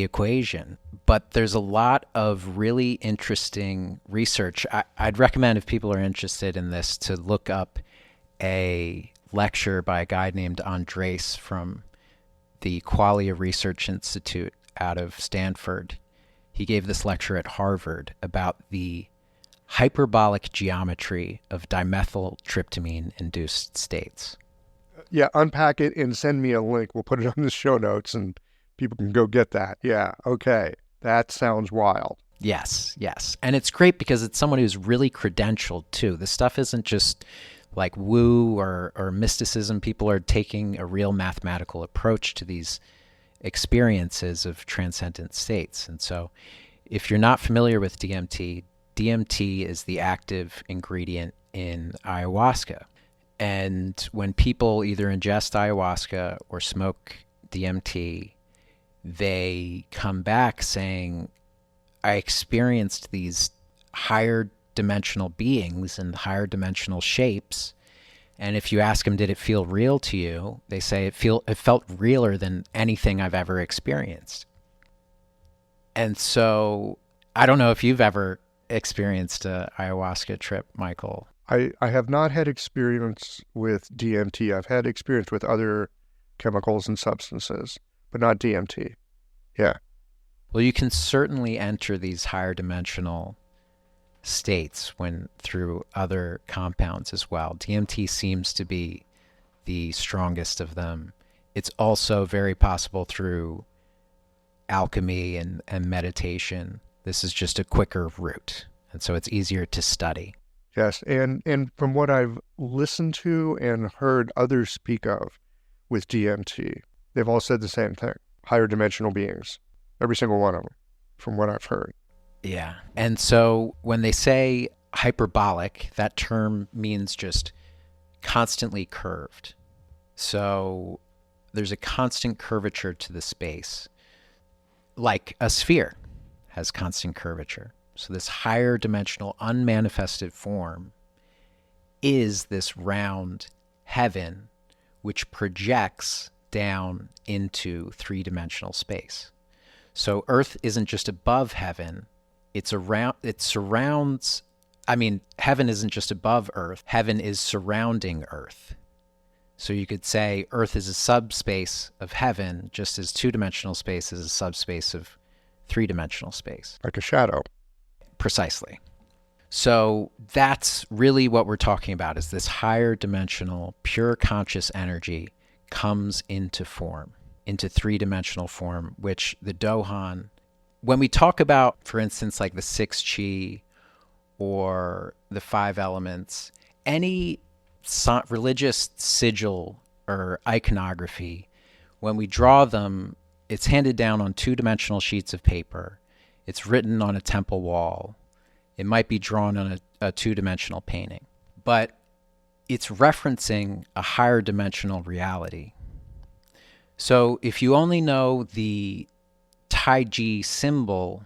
equation. But there's a lot of really interesting research. I'd recommend, if people are interested in this, to look up a lecture by a guy named Andres from the Qualia Research Institute out of Stanford. He gave this lecture at Harvard about the hyperbolic geometry of dimethyltryptamine-induced states. Yeah, unpack it and send me a link. We'll put it on the show notes and people can go get that. Yeah, okay. That sounds wild. Yes. And it's great because it's someone who's really credentialed too. This stuff isn't just like woo or mysticism. People are taking a real mathematical approach to these experiences of transcendent states. And so if you're not familiar with DMT is the active ingredient in ayahuasca. And when people either ingest ayahuasca or smoke DMT, they come back saying, I experienced these higher dimensional beings and higher dimensional shapes. And if you ask them, did it feel real to you? They say it felt realer than anything I've ever experienced. And so I don't know if you've ever experienced a ayahuasca trip, Michael. I have not had experience with DMT. I've had experience with other chemicals and substances, but not DMT. Yeah. Well, you can certainly enter these higher dimensional states through other compounds as well. DMT seems to be the strongest of them. It's also very possible through alchemy and meditation. This is just a quicker route, and so it's easier to study. Yes, and from what I've listened to and heard others speak of with DMT, they've all said the same thing. Higher dimensional beings. Every single one of them, from what I've heard. Yeah. And so when they say hyperbolic, that term means just constantly curved. So there's a constant curvature to the space, like a sphere has constant curvature. So this higher dimensional unmanifested form is this round heaven, which projects down into three-dimensional space. So Earth isn't just above heaven, heaven isn't just above Earth, heaven is surrounding Earth. So you could say Earth is a subspace of heaven, just as two-dimensional space is a subspace of three-dimensional space. Like a shadow. Precisely. So that's really what we're talking about, is this higher dimensional, pure conscious energy comes into form, into three-dimensional form, which the Donghan, when we talk about, for instance, like the 6 chi or the 5 elements, any religious sigil or iconography, when we draw them, it's handed down on 2-dimensional sheets of paper. It's written on a temple wall. It might be drawn on a 2-dimensional painting, but it's referencing a higher dimensional reality. So if you only know the Tai Chi symbol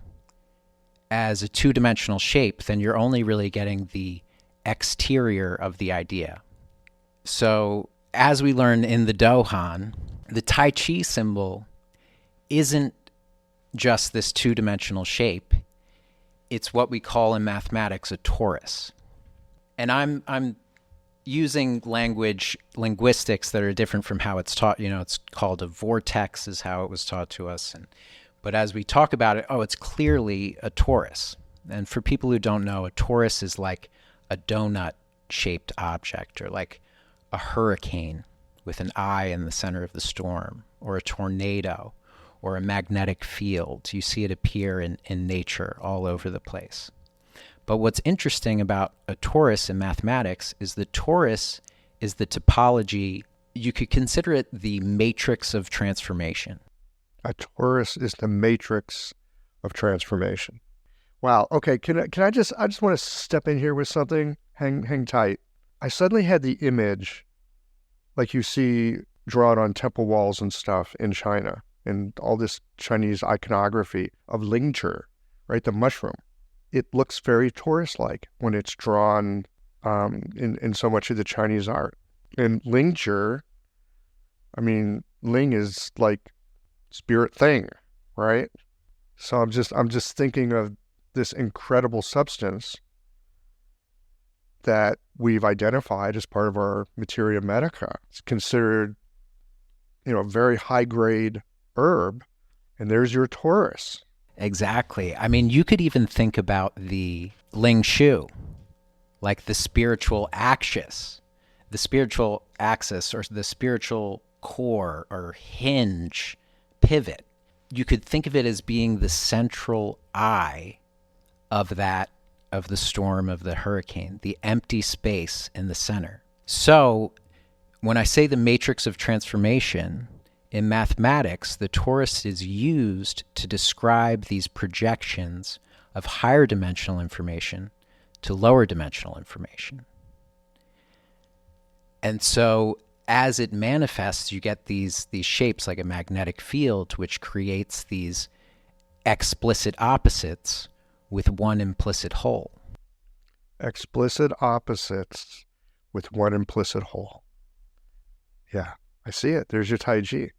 as a 2-dimensional shape, then you're only really getting the exterior of the idea. So as we learn in the Donghan, the Tai Chi symbol isn't just this 2-dimensional shape. It's what we call in mathematics a torus. And I'm using linguistics that are different from how it's taught. It's called a vortex is how it was taught to us. But as we talk about it, it's clearly a torus. And for people who don't know, a torus is like a donut-shaped object, or like a hurricane with an eye in the center of the storm, or a tornado, or a magnetic field. You see it appear in nature all over the place. But what's interesting about a torus in mathematics is the torus is the topology. You could consider it the matrix of transformation. A torus is the matrix of transformation. Wow. Okay. Can I just want to step in here with something. Hang tight. I suddenly had the image, like you see drawn on temple walls and stuff in China, and all this Chinese iconography of lingzhi, right? The mushroom. It looks very torus-like when it's drawn in so much of the Chinese art. And lingzhi, ling is like spirit thing, right? So I'm just thinking of this incredible substance that we've identified as part of our materia medica. It's considered, a very high-grade herb, and there's your torus. Exactly. You could even think about the Ling Shu, like the spiritual axis or the spiritual core or hinge, pivot. You could think of it as being the central eye of the storm, of the hurricane, the empty space in the center. So when I say the matrix of transformation, in mathematics, the torus is used to describe these projections of higher dimensional information to lower dimensional information. And so as it manifests, you get these shapes like a magnetic field, which creates these explicit opposites with one implicit whole. Explicit opposites with one implicit whole. Yeah, I see it. There's your Tai Chi.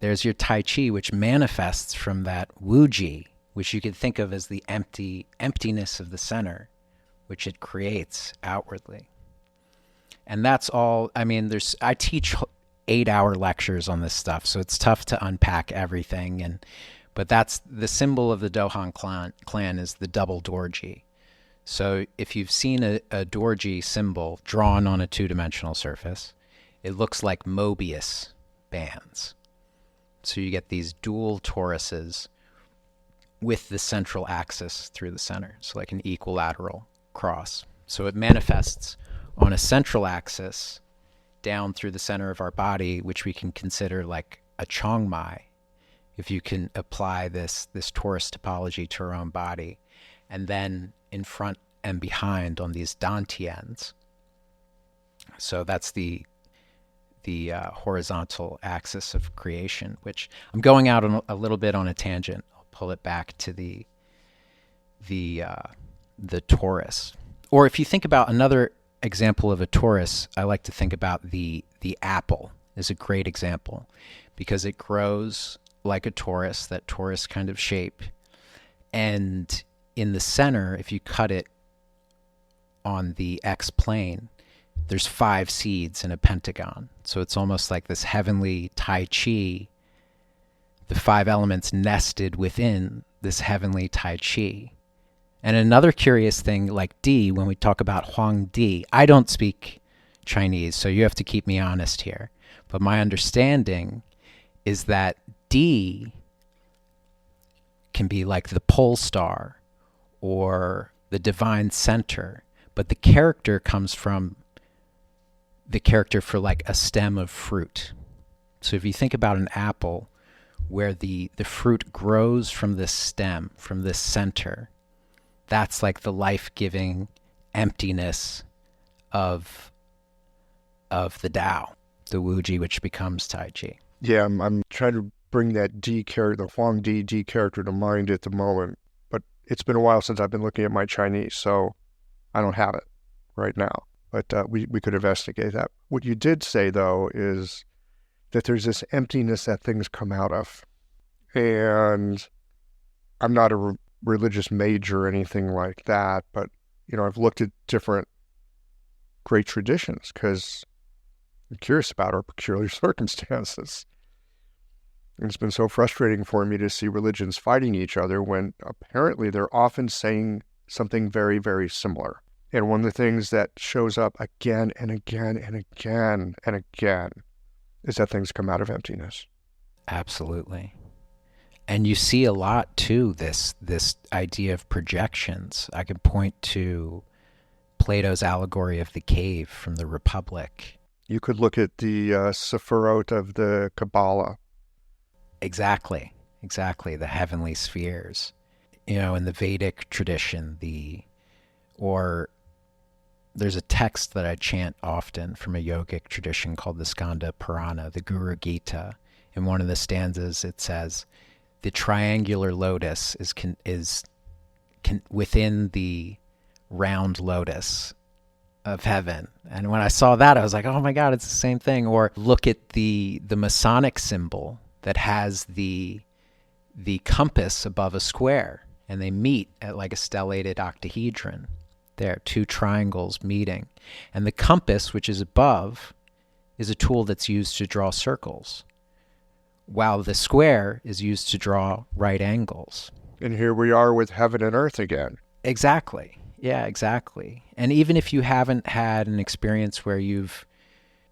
There's your Tai Chi, which manifests from that Wu Ji, which you could think of as the emptiness of the center, which it creates outwardly. And that's all. I teach 8-hour lectures on this stuff, so it's tough to unpack everything. But that's the symbol of the Donghan clan is the double dorji. So if you've seen a dorji symbol drawn on a 2-dimensional surface, it looks like Mobius bands. So you get these dual toruses with the central axis through the center. So like an equilateral cross. So it manifests on a central axis down through the center of our body, which we can consider like a chongmai, if you can apply this torus topology to our own body, and then in front and behind on these dantians. So that's the horizontal axis of creation, which I'm going out on a little bit on a tangent. I'll pull it back to the torus. Or if you think about another example of a torus, I like to think about the apple is a great example, because it grows like a torus, that torus kind of shape. And in the center, if you cut it on the X plane, there's 5 seeds in a pentagon. So it's almost like this heavenly Tai Chi, the 5 elements nested within this heavenly Tai Chi. And another curious thing, like Di, when we talk about Huang Di, I don't speak Chinese, so you have to keep me honest here. But my understanding is that D can be like the pole star or the divine center, but the character comes from the character for like a stem of fruit. So if you think about an apple, where the fruit grows from this stem, from this center, that's like the life-giving emptiness of the Tao, the Wuji, which becomes Tai Chi. Yeah, I'm trying to bring that D character, the Huang D character to mind at the moment, but it's been a while since I've been looking at my Chinese, so I don't have it right now. But we could investigate that. What you did say, though, is that there's this emptiness that things come out of. And I'm not a religious major or anything like that, but, I've looked at different great traditions because I'm curious about our peculiar circumstances. And it's been so frustrating for me to see religions fighting each other when apparently they're often saying something very, very similar. And one of the things that shows up again and again and again and again is that things come out of emptiness. Absolutely. And you see a lot too, this idea of projections. I could point to Plato's allegory of the cave from the Republic. You could look at the Sephirot of the Kabbalah. Exactly, the heavenly spheres. In the Vedic tradition, or there's a text that I chant often from a yogic tradition called the Skanda Purana, the Guru Gita. In one of the stanzas, it says, the triangular lotus is within the round lotus of heaven. And when I saw that, I was like, oh my God, it's the same thing. Or look at the Masonic symbol that has the compass above a square, and they meet at like a stellated octahedron. There, two triangles meeting. And the compass, which is above, is a tool that's used to draw circles, while the square is used to draw right angles. And here we are with heaven and earth again. Exactly. Yeah, exactly. And even if you haven't had an experience where you've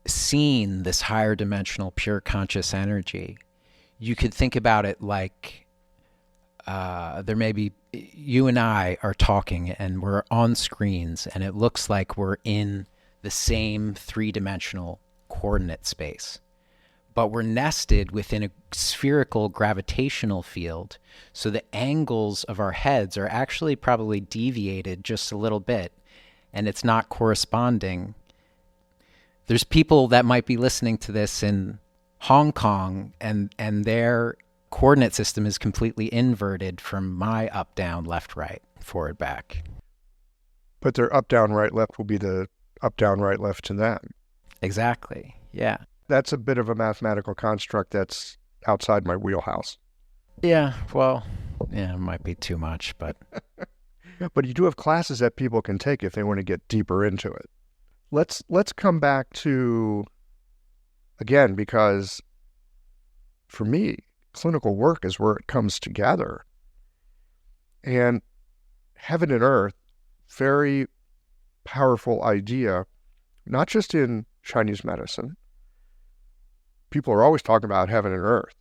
seen this higher dimensional pure conscious energy, you could think about it like there may be, you and I are talking and we're on screens and it looks like we're in the same three-dimensional coordinate space, but we're nested within a spherical gravitational field. So the angles of our heads are actually probably deviated just a little bit, and it's not corresponding. There's people that might be listening to this in Hong Kong and their coordinate system is completely inverted from my up, down, left, right, forward, back. But their up, down, right, left will be the up, down, right, left to them. Exactly. Yeah. That's a bit of a mathematical construct that's outside my wheelhouse. Yeah. Well, yeah, it might be too much, but. But you do have classes that people can take if they want to get deeper into it. Let's come back to, again, because for me, clinical work is where it comes together. And heaven and earth, very powerful idea, not just in Chinese medicine. People are always talking about heaven and earth,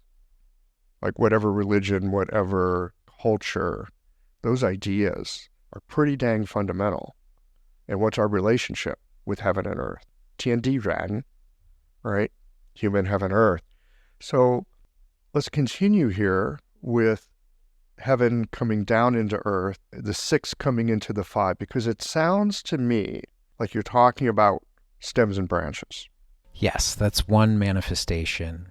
like whatever religion, whatever culture, those ideas are pretty dang fundamental. And what's our relationship with heaven and earth? Tian Di Ran, right? Human, heaven, earth. So let's continue here with heaven coming down into earth, the 6 coming into the 5, because it sounds to me like you're talking about stems and branches. Yes, that's one manifestation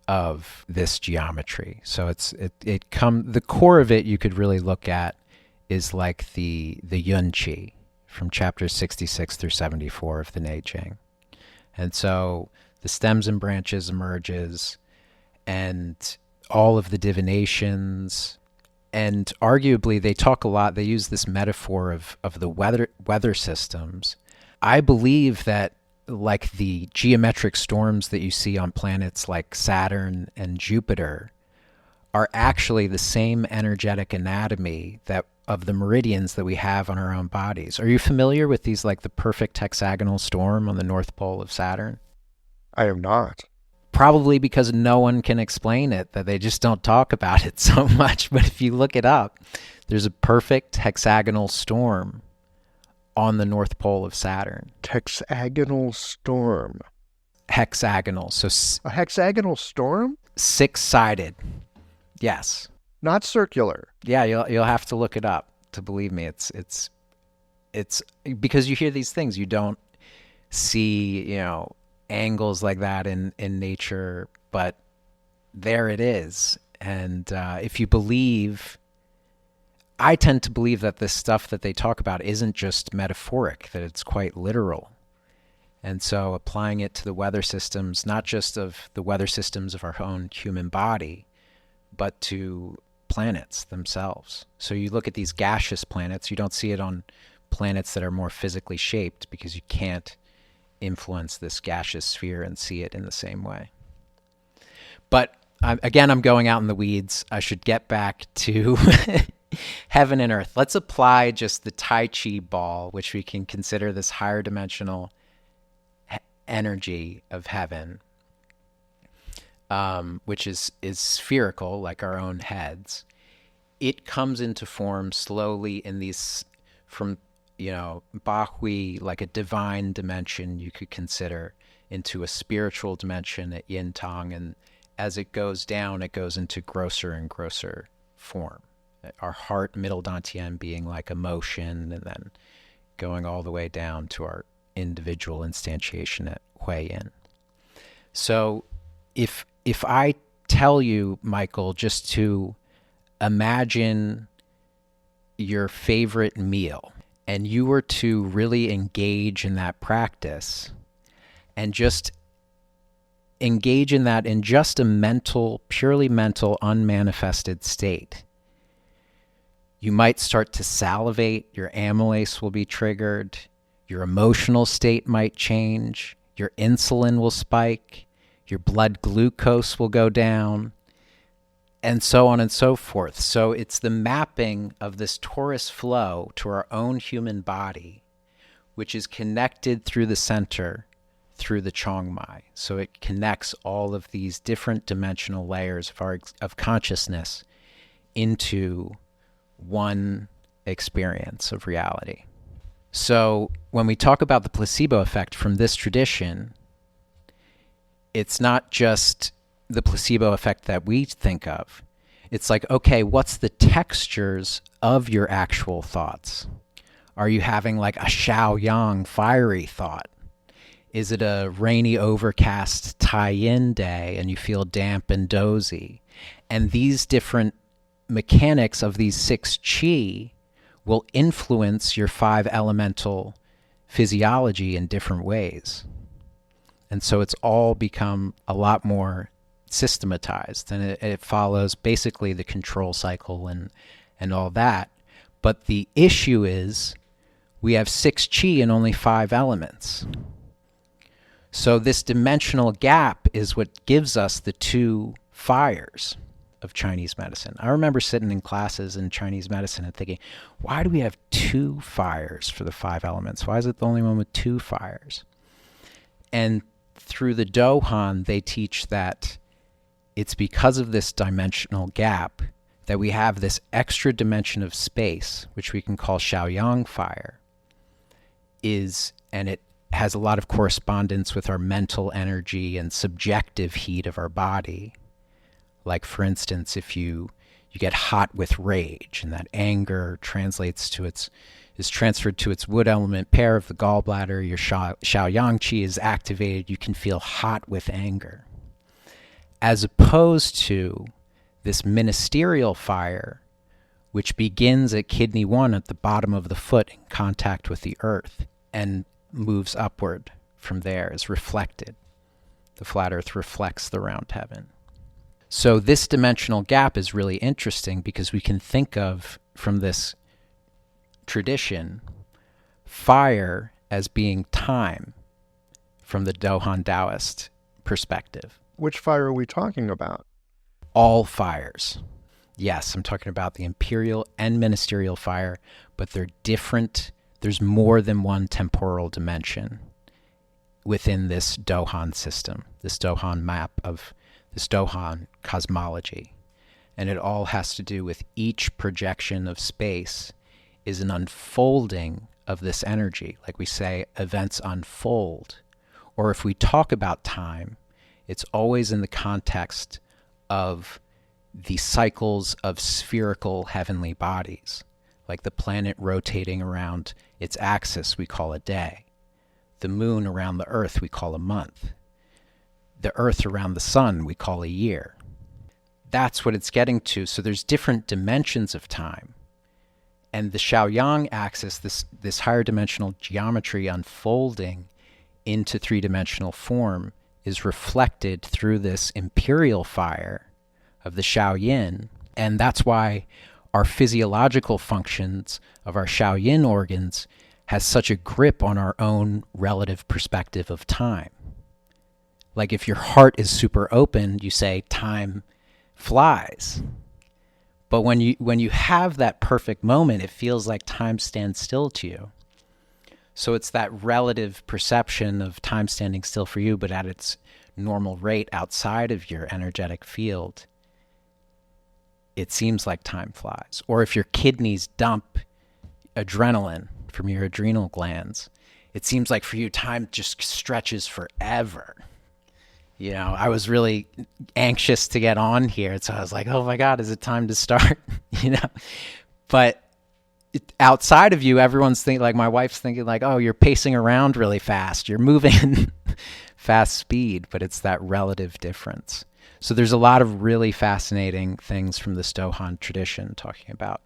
of this geometry. So the core of it you could really look at is like the Yun Qi from chapters 66 through 74 of the Neijing. And so the stems and branches emerges, and all of the divinations, and arguably they talk a lot, they use this metaphor of the weather systems. I believe that like the geometric storms that you see on planets like Saturn and Jupiter are actually the same energetic anatomy that of the meridians that we have on our own bodies. Are you familiar with these, like the perfect hexagonal storm on the North Pole of Saturn? I am not. Probably because no one can explain it, that they just don't talk about it so much. But if you look it up, there's a perfect hexagonal storm on the North Pole of Saturn. Hexagonal storm. Hexagonal. So a hexagonal storm? 6-sided. Yes. Not circular. Yeah, you'll have to look it up to believe me. It's because you hear these things, you don't see, angles like that in nature, but there it is. And if you believe, I tend to believe that this stuff that they talk about isn't just metaphoric, that it's quite literal. And so applying it to the weather systems, not just of the weather systems of our own human body, but to planets themselves. So you look at these gaseous planets, you don't see it on planets that are more physically shaped because you can't influence this gaseous sphere and see it in the same way. But again, I'm going out in the weeds. I should get back to heaven and earth. Let's apply just the Tai Chi ball, which we can consider this higher dimensional energy of heaven, which is spherical, like our own heads. It comes into form slowly in these, from Bahui, like a divine dimension you could consider, into a spiritual dimension at Yin Tang, and as it goes down, it goes into grosser and grosser form. Our heart, middle dantian, being like emotion, and then going all the way down to our individual instantiation at Hui Yin. So if I tell you, Michael, just to imagine your favorite meal, and you were to really engage in that practice and just engage in that in just a purely mental, unmanifested state, you might start to salivate, your amylase will be triggered, your emotional state might change, your insulin will spike, your blood glucose will go down, and so on and so forth. So it's the mapping of this torus flow to our own human body, which is connected through the center, through the Chongmai. So it connects all of these different dimensional layers of consciousness into one experience of reality. So when we talk about the placebo effect from this tradition, it's not just the placebo effect that we think of. It's like, okay, what's the textures of your actual thoughts? Are you having like a Xiaoyang fiery thought? Is it a rainy, overcast Tai-Yin day and you feel damp and dozy? And these different mechanics of these 6 qi will influence your 5 elemental physiology in different ways. And so it's all become a lot more systematized, and it follows basically the control cycle and all that. But the issue is we have 6 qi and only 5 elements. So this dimensional gap is what gives us the 2 fires of Chinese medicine. I remember sitting in classes in Chinese medicine and thinking, why do we have 2 fires for the 5 elements? Why is it the only one with 2 fires? And through the Donghan, they teach that it's because of this dimensional gap that we have this extra dimension of space, which we can call Xiaoyang fire, and it has a lot of correspondence with our mental energy and subjective heat of our body. Like, for instance, if you get hot with rage, and that anger is transferred to its wood element pair of the gallbladder, your Xiaoyang qi is activated, you can feel hot with anger. As opposed to this ministerial fire, which begins at kidney 1 at the bottom of the foot in contact with the earth and moves upward from there, is reflected. The flat earth reflects the round heaven. So this dimensional gap is really interesting because we can think of, from this tradition, fire as being time from the Donghan Daoist perspective. Which fire are we talking about? All fires. Yes, I'm talking about the imperial and ministerial fire, but they're different. There's more than one temporal dimension within this Donghan system, this Donghan map of this Donghan cosmology. And it all has to do with each projection of space is an unfolding of this energy. Like we say, events unfold. Or if we talk about time, it's always in the context of the cycles of spherical heavenly bodies. Like the planet rotating around its axis, we call a day. The moon around the earth, we call a month. The earth around the sun, we call a year. That's what it's getting to. So there's different dimensions of time. And the Shaoyang axis, this higher dimensional geometry unfolding into three-dimensional form, is reflected through this imperial fire of the Shaoyin. And that's why our physiological functions of our Shaoyin organs has such a grip on our own relative perspective of time. Like if your heart is super open, you say time flies. But when you have that perfect moment, it feels like time stands still to you. So it's that relative perception of time standing still for you, but at its normal rate outside of your energetic field, it seems like time flies. Or if your kidneys dump adrenaline from your adrenal glands, it seems like for you time just stretches forever. You know, I was really anxious to get on here, so I was like, oh my God, is it time to start? You know, but outside of you, everyone's thinking, like my wife's thinking like, oh, you're pacing around really fast. You're moving fast speed, but it's that relative difference. So there's a lot of really fascinating things from the Donghan tradition talking about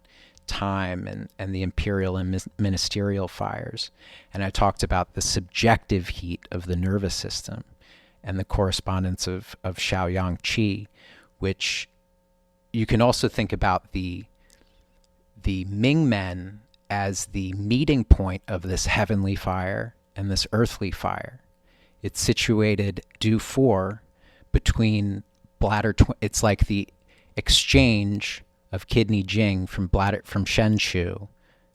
time and the imperial and ministerial fires. And I talked about the subjective heat of the nervous system and the correspondence of Shaoyang Qi, which you can also think about the Ming Men as the meeting point of this heavenly fire and this earthly fire. It's situated due 4 between bladder. It's like the exchange of kidney Jing from Shen Shu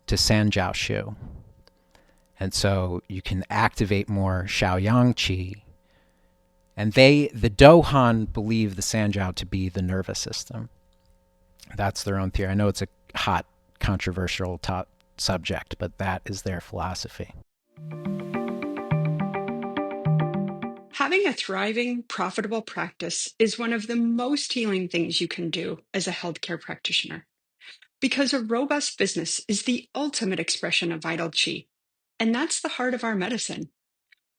to Sanjiao Shu. And so you can activate more Shaoyang Qi. And the Donghan believe the Sanjiao to be the nervous system. That's their own theory. I know it's a hot, controversial subject, but that is their philosophy. Having a thriving, profitable practice is one of the most healing things you can do as a healthcare practitioner, because a robust business is the ultimate expression of vital qi, and that's the heart of our medicine.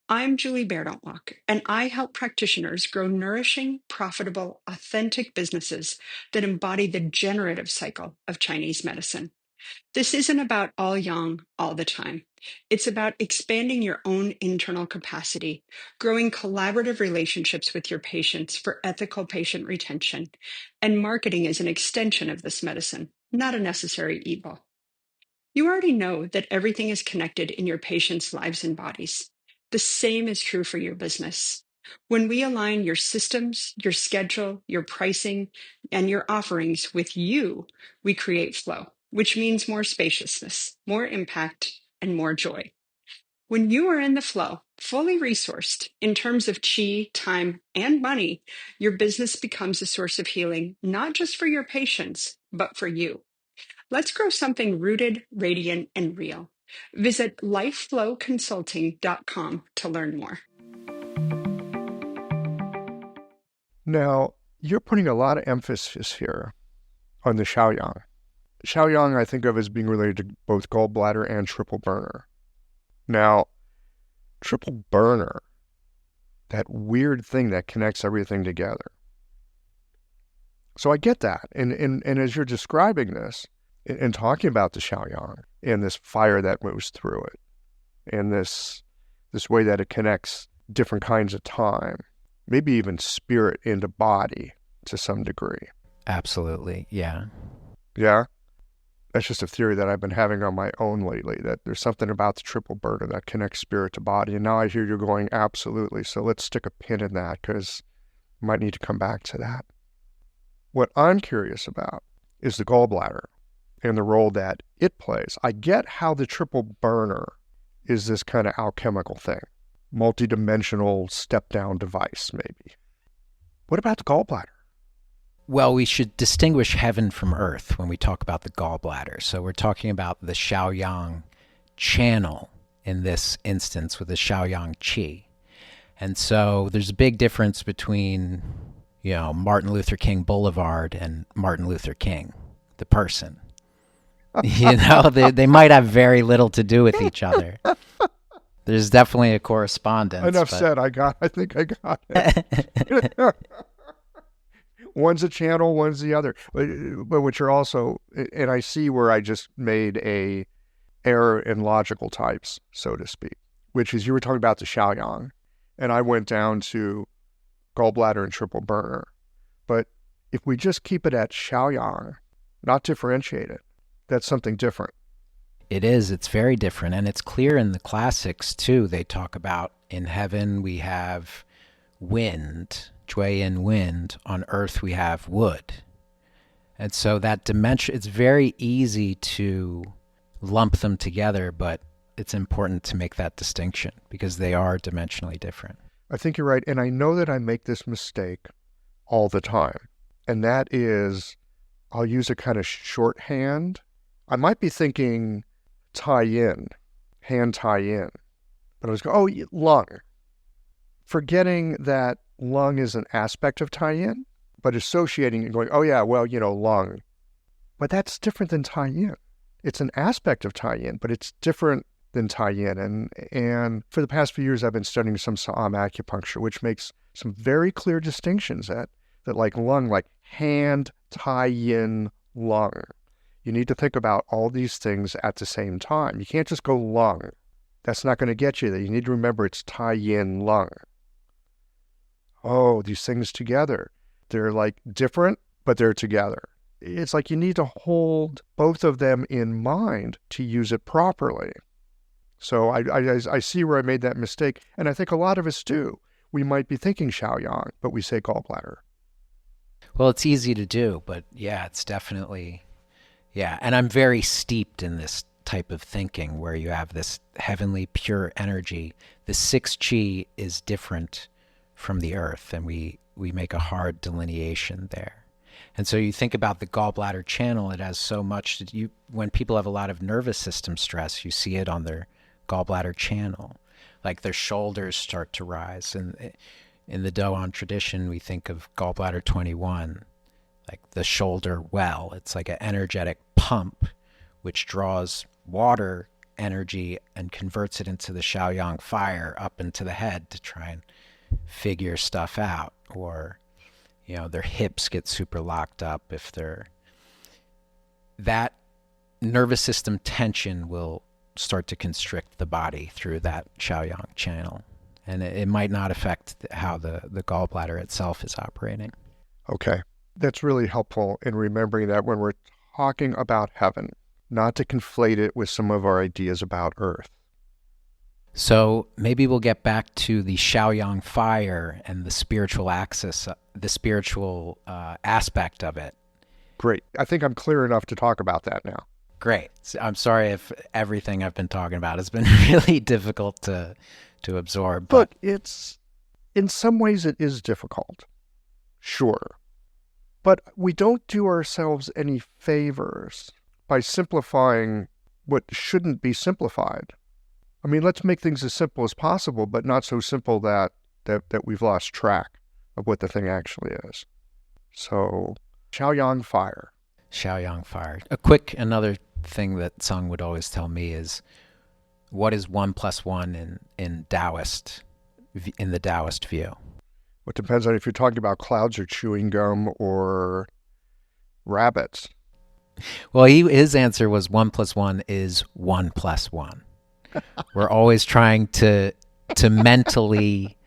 I'm Julie Bairdontlock, and I help practitioners grow nourishing, profitable, authentic businesses that embody the generative cycle of Chinese medicine. This isn't about all yang all the time. It's about expanding your own internal capacity, growing collaborative relationships with your patients for ethical patient retention, and marketing as an extension of this medicine, not a necessary evil. You already know that everything is connected in your patients' lives and bodies. The same is true for your business. When we align your systems, your schedule, your pricing, and your offerings with you, we create flow, which means more spaciousness, more impact, and more joy. When you are in the flow, fully resourced in terms of chi, time, and money, your business becomes a source of healing, not just for your patients, but for you. Let's grow something rooted, radiant, and real. Visit lifeflowconsulting.com to learn more. Now, you're putting a lot of emphasis here on the Shaoyang. Shaoyang I think of as being related to both gallbladder and triple burner. Now, triple burner, that weird thing that connects everything together. So I get that. And as you're describing this and talking about the Shaoyang and this fire that moves through it and this way that it connects different kinds of time, maybe even spirit into body to some degree. Absolutely, yeah. Yeah? That's just a theory that I've been having on my own lately, that there's something about the triple burner that connects spirit to body. And now I hear you're going, absolutely. So let's stick a pin in that because I might need to come back to that. What I'm curious about is the gallbladder and the role that it plays. I get how the triple burner is this kind of alchemical thing, multidimensional step-down device, maybe. What about the gallbladder? Well, we should distinguish heaven from earth when we talk about the gallbladder. So we're talking about the Shaoyang channel in this instance with the Shaoyang Qi. And so there's a big difference between, Martin Luther King Boulevard and Martin Luther King, the person. They might have very little to do with each other. There's definitely a correspondence. Enough said. I think I got it. One's a channel, one's the other. But which are also, and I see where I just made a error in logical types, so to speak, which is you were talking about the Shaoyang, and I went down to gallbladder and triple burner. But if we just keep it at Shaoyang, not differentiate it, that's something different. It is. It's very different. And it's clear in the classics, too. They talk about in heaven we have wind, Jue Yin wind. On earth we have wood. And so that dimension, it's very easy to lump them together, but it's important to make that distinction because they are dimensionally different. I think you're right. And I know that I make this mistake all the time. And that is, I'll use a kind of shorthand. I might be thinking tie-in, hand tie-in. But I was going, lung. Forgetting that lung is an aspect of tie-in, but associating and going, lung. But that's different than tie-in. It's an aspect of tie-in, but it's different than tie-in. And for the past few years, I've been studying some Sa'am acupuncture, which makes some very clear distinctions that like lung, like hand tie-in lung. You need to think about all these things at the same time. You can't just go lung. That's not going to get you there. You need to remember it's tie-in lung. Oh, these things together. They're like different, but they're together. It's like you need to hold both of them in mind to use it properly. So I see where I made that mistake, and I think a lot of us do. We might be thinking Shaoyang, but we say gallbladder. Well, it's easy to do, but yeah, it's definitely, yeah. And I'm very steeped in this type of thinking where you have this heavenly pure energy. The 6 Qi is different from the earth, and we make a hard delineation there. And so you think about the gallbladder channel, it has so much that when people have a lot of nervous system stress, you see it on their gallbladder channel, like their shoulders start to rise. And in the Donghan tradition, we think of gallbladder 21, like the shoulder well. It's like an energetic pump which draws water energy and converts it into the Shaoyang fire up into the head to try and figure stuff out. Or their hips get super locked up if that nervous system tension will start to constrict the body through that Shaoyang channel. And it might not affect how the gallbladder itself is operating. Okay. That's really helpful in remembering that when we're talking about heaven, not to conflate it with some of our ideas about earth. So maybe we'll get back to the Shaoyang fire and the spiritual axis, the spiritual aspect of it. Great. I think I'm clear enough to talk about that now. Great. I'm sorry if everything I've been talking about has been really difficult to absorb. But it's, in some ways it is difficult. Sure. But we don't do ourselves any favors by simplifying what shouldn't be simplified. I mean, let's make things as simple as possible, but not so simple that we've lost track of what the thing actually is. So, Shaoyang fire. Shaoyang fire. Another thing that Sung would always tell me is, what is 1 + 1 in Daoist, in the Daoist view? It depends on if you're talking about clouds or chewing gum or rabbits. Well, his answer was 1 + 1 is 1 + 1. We're always trying to mentally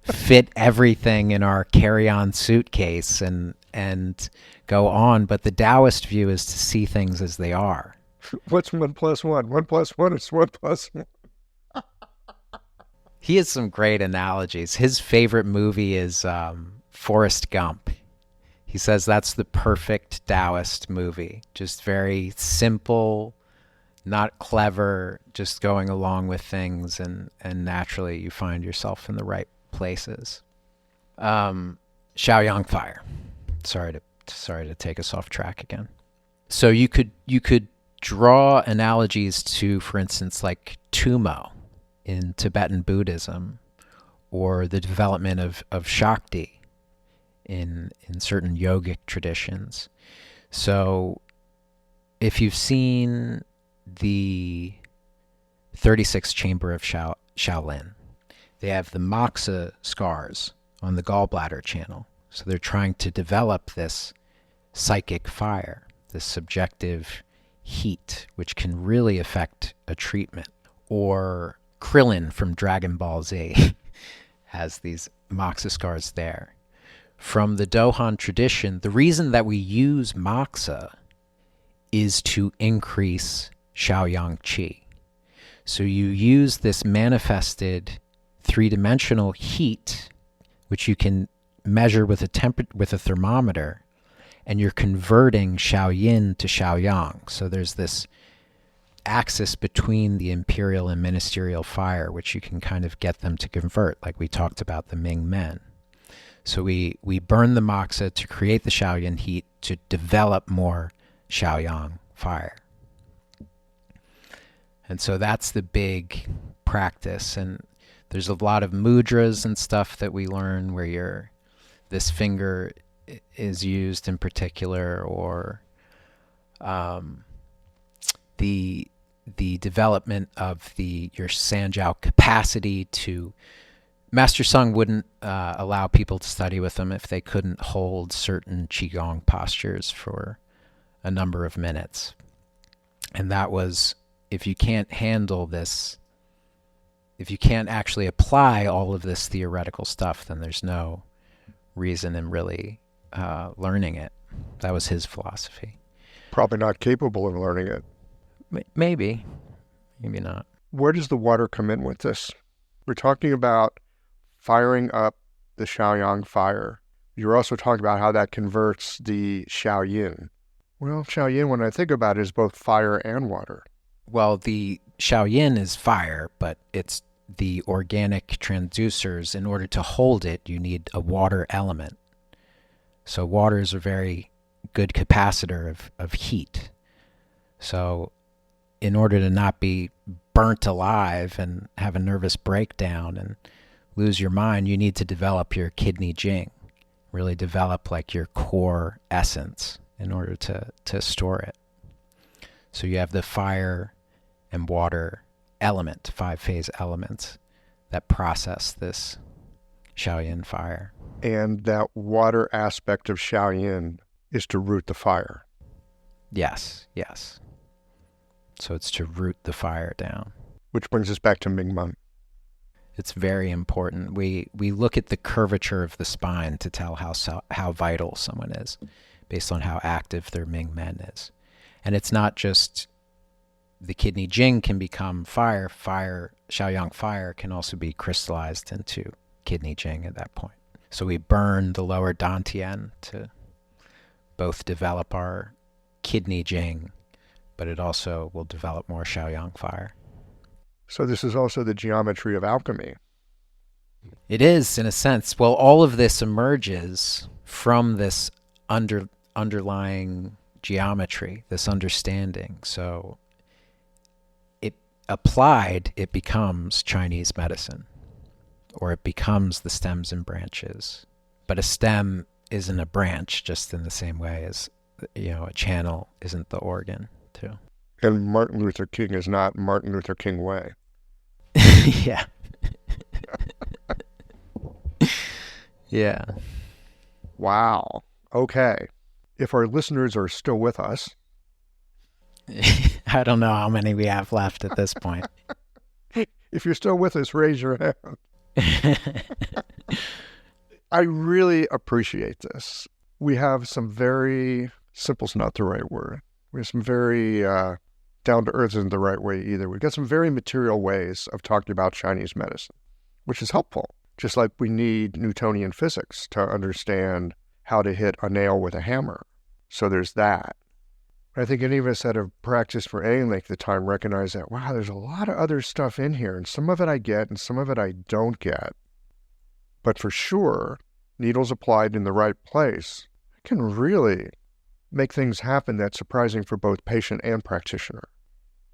fit everything in our carry-on suitcase and go on, but the Taoist view is to see things as they are. What's 1 + 1? 1 + 1 is 1 + 1. He has some great analogies. His favorite movie is Forrest Gump. He says that's the perfect Taoist movie. Just very simple, not clever, just going along with things, and naturally you find yourself in the right places. Shaoyang fire. Sorry to take us off track again. So you could draw analogies to, for instance, like Tumo in Tibetan Buddhism, or the development of Shakti in certain yogic traditions. So if you've seen the 36th chamber of Shaolin, they have the moxa scars on the gallbladder channel. So they're trying to develop this psychic fire, this subjective heat, which can really affect a treatment. Or Krillin from Dragon Ball Z has these moxa scars there. From the Donghan tradition, the reason that we use moxa is to increase Shaoyang qi. So you use this manifested three-dimensional heat, which you can measure with a thermometer, and you're converting Shaoyin to Shaoyang. So there's this axis between the imperial and ministerial fire, which you can kind of get them to convert, like we talked about the Ming Men. So we burn the moxa to create the Shaoyin heat to develop more Shaoyang fire. And so that's the big practice. And there's a lot of mudras and stuff that we learn where this finger is used in particular, or the development of your Sanjiao capacity to... Master Sung wouldn't allow people to study with him if they couldn't hold certain Qigong postures for a number of minutes. And that was, if you can't handle this, if you can't actually apply all of this theoretical stuff, then there's no reason in really learning it. That was his philosophy. Probably not capable of learning it. Maybe not. Where does the water come in with this? We're talking about firing up the Shaoyang fire. You're also talking about how that converts the Shaoyin. Well, Shaoyin, when I think about it, is both fire and water. Well, the Shaoyin is fire, but it's the organic transducers. In order to hold it, you need a water element. So water is a very good capacitor of heat. So in order to not be burnt alive and have a nervous breakdown and lose your mind, you need to develop your kidney jing, really develop like your core essence in order to store it. So you have the fire and water element, 5-phase elements that process this Shaoyin fire. And that water aspect of Shaoyin is to root the fire. Yes. So it's to root the fire down. Which brings us back to Ming-Men. It's very important. We look at the curvature of the spine to tell how vital someone is based on how active their Ming-Men is. And it's not just the kidney jing can become fire. Shaoyang fire can also be crystallized into kidney jing at that point. So we burn the lower dantian to both develop our kidney jing, but it also will develop more Shaoyang fire. So this is also the geometry of alchemy. It is, in a sense. Well, all of this emerges from this underlying geometry, this understanding. So it applied, it becomes Chinese medicine, or it becomes the stems and branches. But a stem isn't a branch, just in the same way as, a channel isn't the organ, too. And Martin Luther King is not Martin Luther King Way. Yeah. Yeah. Wow. Okay. If our listeners are still with us. I don't know how many we have left at this point. If you're still with us, raise your hand. I really appreciate this. We have some very, simple's not the right word. We have some very down to earth isn't the right way either. We've got some very material ways of talking about Chinese medicine, which is helpful. Just like we need Newtonian physics to understand how to hit a nail with a hammer. So there's that. I think any of us that have practiced for any length of time recognize that, wow, there's a lot of other stuff in here, and some of it I get and some of it I don't get. But for sure, needles applied in the right place can really make things happen that's surprising for both patient and practitioner.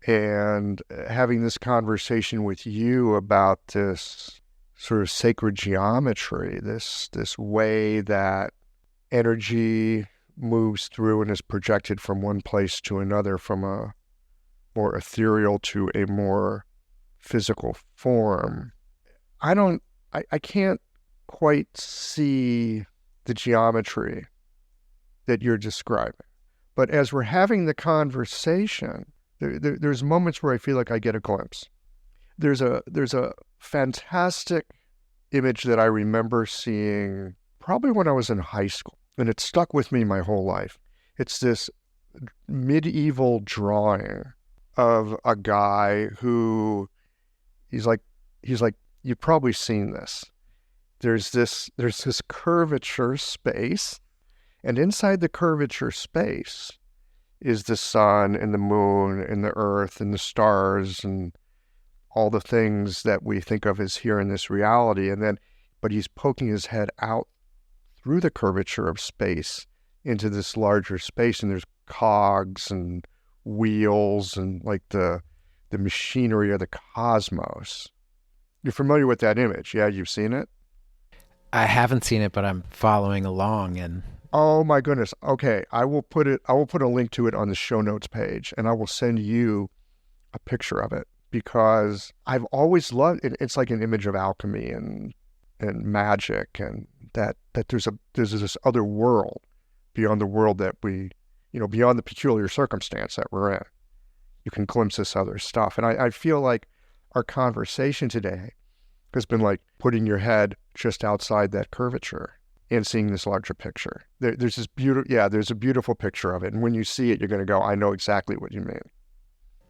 And having this conversation with you about this sort of sacred geometry, this way that energy moves through and is projected from one place to another, from a more ethereal to a more physical form. I can't quite see the geometry that you're describing. But as we're having the conversation, there's moments where I feel like I get a glimpse. There's a fantastic image that I remember seeing probably when I was in high school, and it stuck with me my whole life. It's this medieval drawing of a guy who he's like you've probably seen this. There's this curvature space, and inside the curvature space is the sun and the moon and the earth and the stars and all the things that we think of as here in this reality. But he's poking his head out through the curvature of space into this larger space, and there's cogs and wheels and like the machinery of the cosmos. You're familiar with that image? Yeah, you've seen it? I haven't seen it, but I'm following along. And oh my goodness. Okay, I will put a link to it on the show notes page, and I will send you a picture of it, because I've always loved it. It's like an image of alchemy and magic, and that there's this other world beyond the world that we, beyond the peculiar circumstance that we're in. You can glimpse this other stuff. And I feel like our conversation today has been like putting your head just outside that curvature and seeing this larger picture. There's this there's a beautiful picture of it. And when you see it, you're going to go, I know exactly what you mean.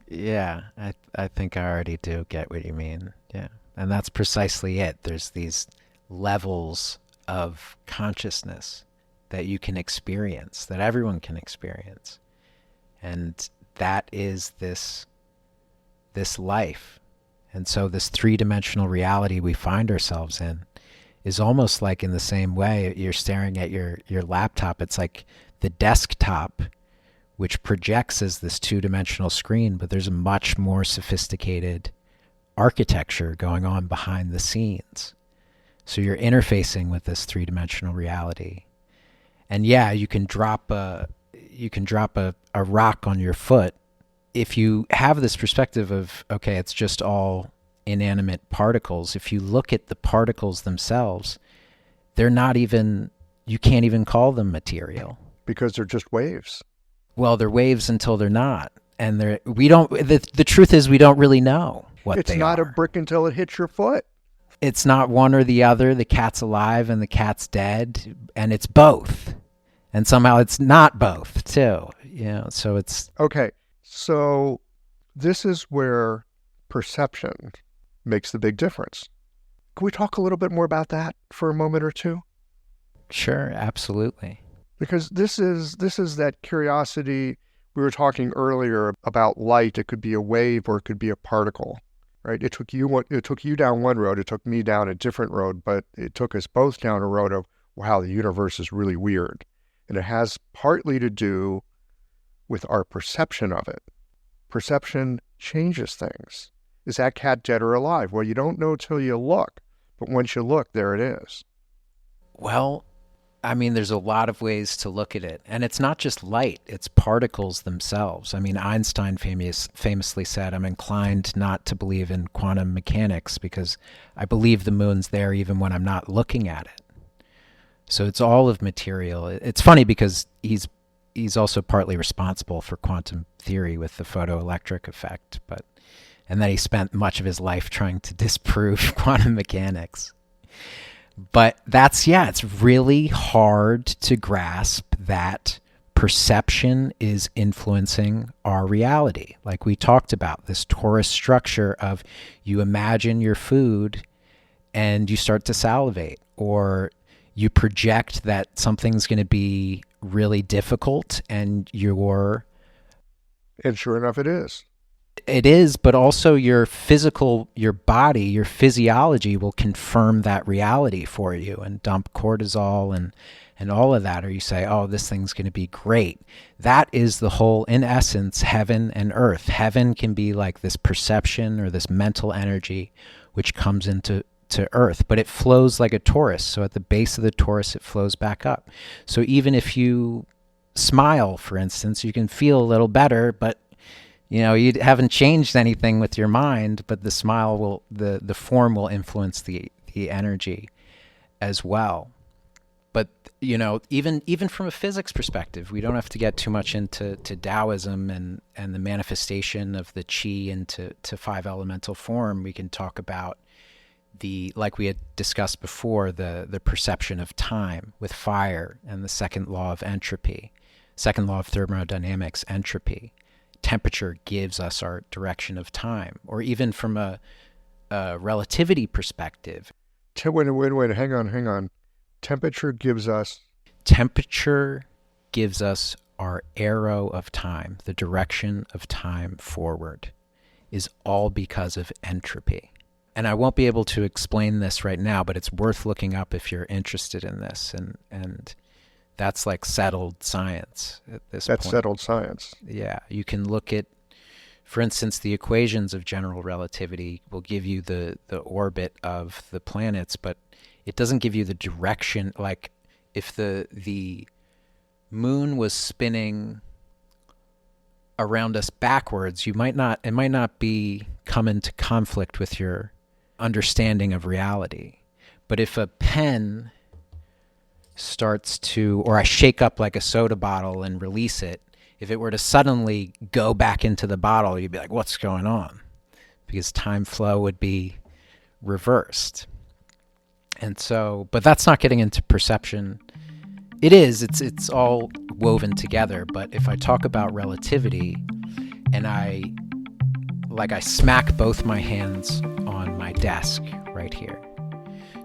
Yeah, I think I already do get what you mean. Yeah. And that's precisely it. There's these levels of consciousness that you can experience, that everyone can experience. And that is this life. And so this three-dimensional reality we find ourselves in is almost like, in the same way you're staring at your laptop, it's like the desktop, which projects as this two-dimensional screen, but there's a much more sophisticated architecture going on behind the scenes. So you're interfacing with this three-dimensional reality. And yeah, you can drop a rock on your foot. If you have this perspective of, okay, it's just all inanimate particles, if you look at the particles themselves, they're not even, you can't even call them material. Because they're just waves. Well, they're waves until they're not. And the truth is we don't really know what they are. It's not a brick until it hits your foot. It's not one or the other. The cat's alive and the cat's dead, and it's both. And somehow it's not both, too. So it's... Okay, so this is where perception makes the big difference. Can we talk a little bit more about that for a moment or two? Sure, absolutely. Because this is that curiosity. We were talking earlier about light. It could be a wave or it could be a particle, right? It took you down one road. It took me down a different road, but it took us both down a road of, wow, the universe is really weird. And it has partly to do with our perception of it. Perception changes things. Is that cat dead or alive? Well, you don't know till you look. But once you look, there it is. Well, I mean, there's a lot of ways to look at it. And it's not just light, it's particles themselves. I mean, Einstein famously said, I'm inclined not to believe in quantum mechanics because I believe the moon's there even when I'm not looking at it. So it's all of material. It's funny because he's also partly responsible for quantum theory with the photoelectric effect, and then he spent much of his life trying to disprove quantum mechanics. But it's really hard to grasp that perception is influencing our reality. Like we talked about, this torus structure of you imagine your food and you start to salivate, or you project that something's going to be really difficult, and And sure enough, it is. It is, but also your body, your physiology will confirm that reality for you and dump cortisol and all of that. Or you say, oh, this thing's going to be great. That is the whole, in essence, heaven and earth. Heaven can be like this perception or this mental energy which comes into earth, but it flows like a torus. So at the base of the torus, it flows back up. So even if you smile, for instance, you can feel a little better, but you haven't changed anything with your mind, but the smile the form will influence the energy as well. But, even from a physics perspective, we don't have to get too much into Taoism and the manifestation of the chi into five elemental form. We can talk about like we had discussed before, the perception of time with fire and the second law of entropy, second law of thermodynamics, entropy. Temperature gives us our direction of time, or even from a relativity perspective. Wait, hang on. Temperature gives us our arrow of time, the direction of time forward, is all because of entropy. And I won't be able to explain this right now, but it's worth looking up if you're interested in this. And that's like settled science at this point. That's settled science. Yeah. You can look at, for instance, the equations of general relativity will give you the orbit of the planets, but it doesn't give you the direction. Like if the moon was spinning around us backwards, it might not be come into conflict with your understanding of reality. But if a pen starts to, or I shake up like a soda bottle and release it, if it were to suddenly go back into the bottle, you'd be like, what's going on? Because time flow would be reversed. And so, but that's not getting into perception. It is, it's all woven together. But if I talk about relativity and I smack both my hands on my desk right here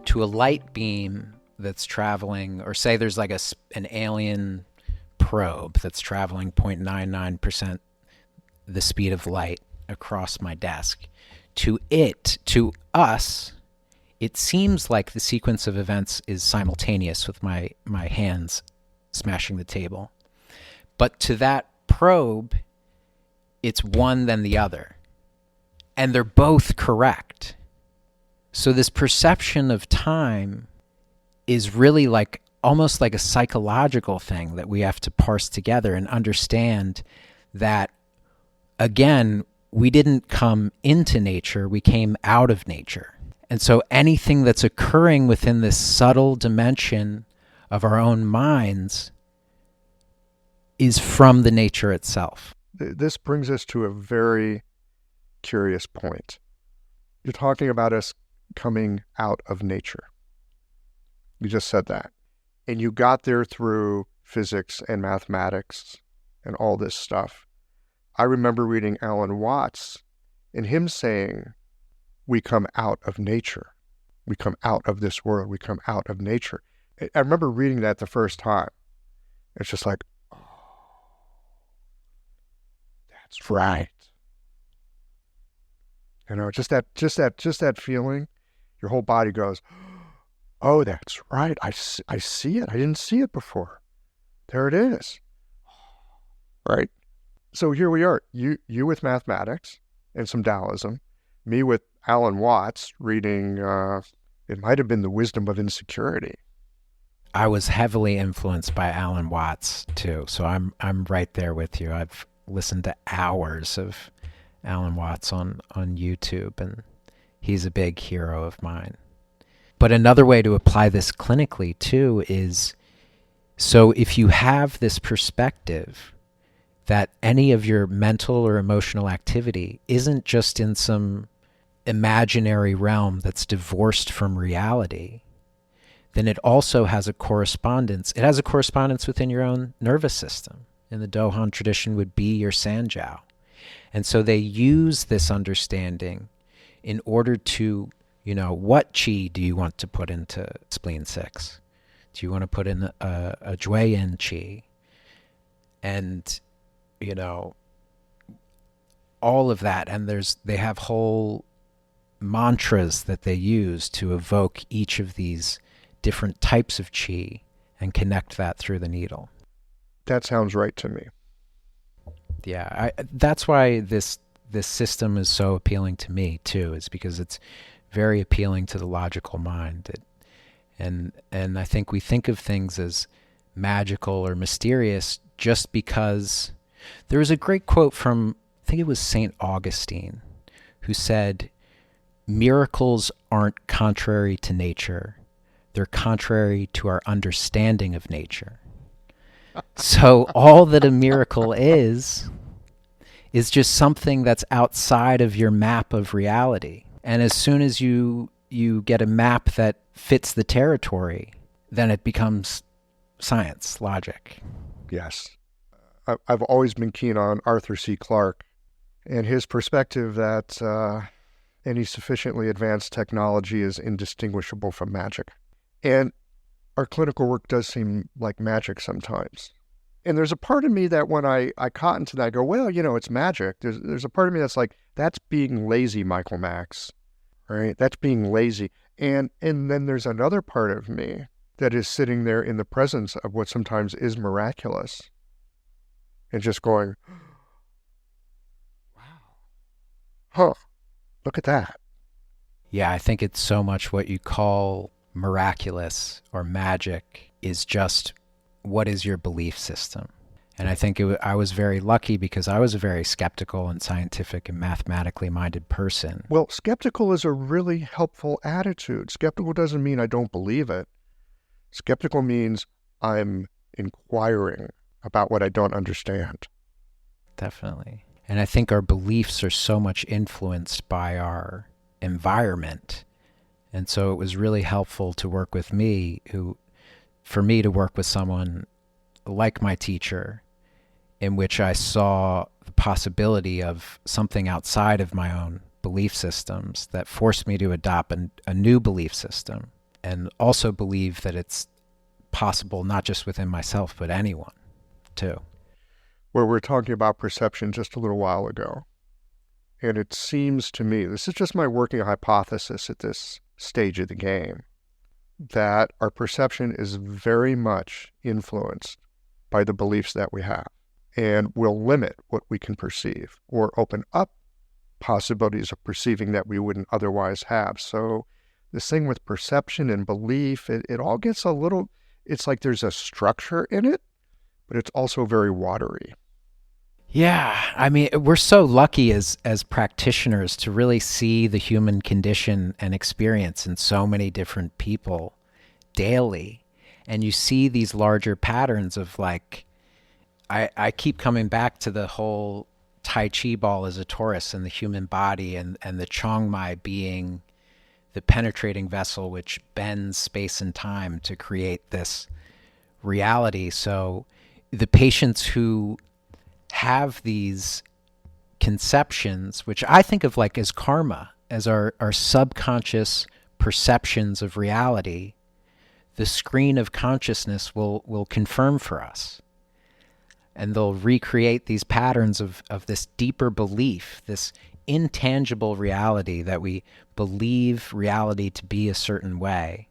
to a light beam that's traveling, or say there's like an alien probe that's traveling 0.99% the speed of light across my desk. To us, it seems like the sequence of events is simultaneous with my hands smashing the table. But to that probe, it's one then the other. And they're both correct. So this perception of time is really like almost like a psychological thing that we have to parse together and understand that, again, we didn't come into nature, we came out of nature. And so anything that's occurring within this subtle dimension of our own minds is from the nature itself. This brings us to a very curious point. You're talking about us coming out of nature. You just said that. And you got there through physics and mathematics and all this stuff. I remember reading Alan Watts and him saying, we come out of nature. We come out of this world. We come out of nature. I remember reading that the first time. It's just like, oh, that's right. Just that feeling, your whole body goes, oh, that's right. I see it. I didn't see it before. There it is. Right? So here we are. You with mathematics and some Taoism, me with Alan Watts reading, it might have been The Wisdom of Insecurity. I was heavily influenced by Alan Watts too. So I'm right there with you. I've listened to hours of Alan Watts on YouTube, and he's a big hero of mine. But another way to apply this clinically too is, so if you have this perspective that any of your mental or emotional activity isn't just in some imaginary realm that's divorced from reality, then it also has a correspondence. It has a correspondence within your own nervous system. In the Donghan tradition would be your sanjiao. And so they use this understanding in order to, what chi do you want to put into spleen 6? Do you want to put in a Jueyin chi? And, you know, all of that. And they have whole mantras that they use to evoke each of these different types of chi and connect that through the needle. That sounds right to me. Yeah, that's why this system is so appealing to me too, is because it's very appealing to the logical mind. And I think we think of things as magical or mysterious just because there was a great quote from, I think it was St. Augustine, who said, "Miracles aren't contrary to nature. They're contrary to our understanding of nature." So all that a miracle is just something that's outside of your map of reality. And as soon as you get a map that fits the territory, then it becomes science, logic. Yes. I've always been keen on Arthur C. Clarke and his perspective that any sufficiently advanced technology is indistinguishable from magic. And our clinical work does seem like magic sometimes. And there's a part of me that when I cotton to that, I go, well, you know, it's magic. There's a part of me that's like, that's being lazy, Michael Max, right? That's being lazy. And then there's another part of me that is sitting there in the presence of what sometimes is miraculous and just going, wow, huh, look at that. Yeah, I think it's so much what you call miraculous or magic is just what is your belief system. And I think I was very lucky because I was a very skeptical and scientific and mathematically minded person. Well, skeptical is a really helpful attitude. Skeptical doesn't mean I don't believe it. Skeptical means I'm inquiring about what I don't understand. Definitely. And I think our beliefs are so much influenced by our environment. And so it was really helpful to work with me, for me to work with someone like my teacher, in which I saw the possibility of something outside of my own belief systems that forced me to adopt a new belief system, and also believe that it's possible not just within myself, but anyone too. Where we're talking about perception just a little while ago. And it seems to me, this is just my working hypothesis at this stage of the game, that our perception is very much influenced by the beliefs that we have and will limit what we can perceive or open up possibilities of perceiving that we wouldn't otherwise have. So this thing with perception and belief, it all gets a little, it's like there's a structure in it, but it's also very watery. Yeah, I mean, we're so lucky as practitioners to really see the human condition and experience in so many different people daily. And you see these larger patterns of like, I keep coming back to the whole Tai Chi ball as a torus in the human body and the Chong Mai being the penetrating vessel which bends space and time to create this reality. So the patients who have these conceptions, which I think of like as karma, as our subconscious perceptions of reality, the screen of consciousness will confirm for us. And they'll recreate these patterns of this deeper belief, this intangible reality that we believe reality to be a certain way.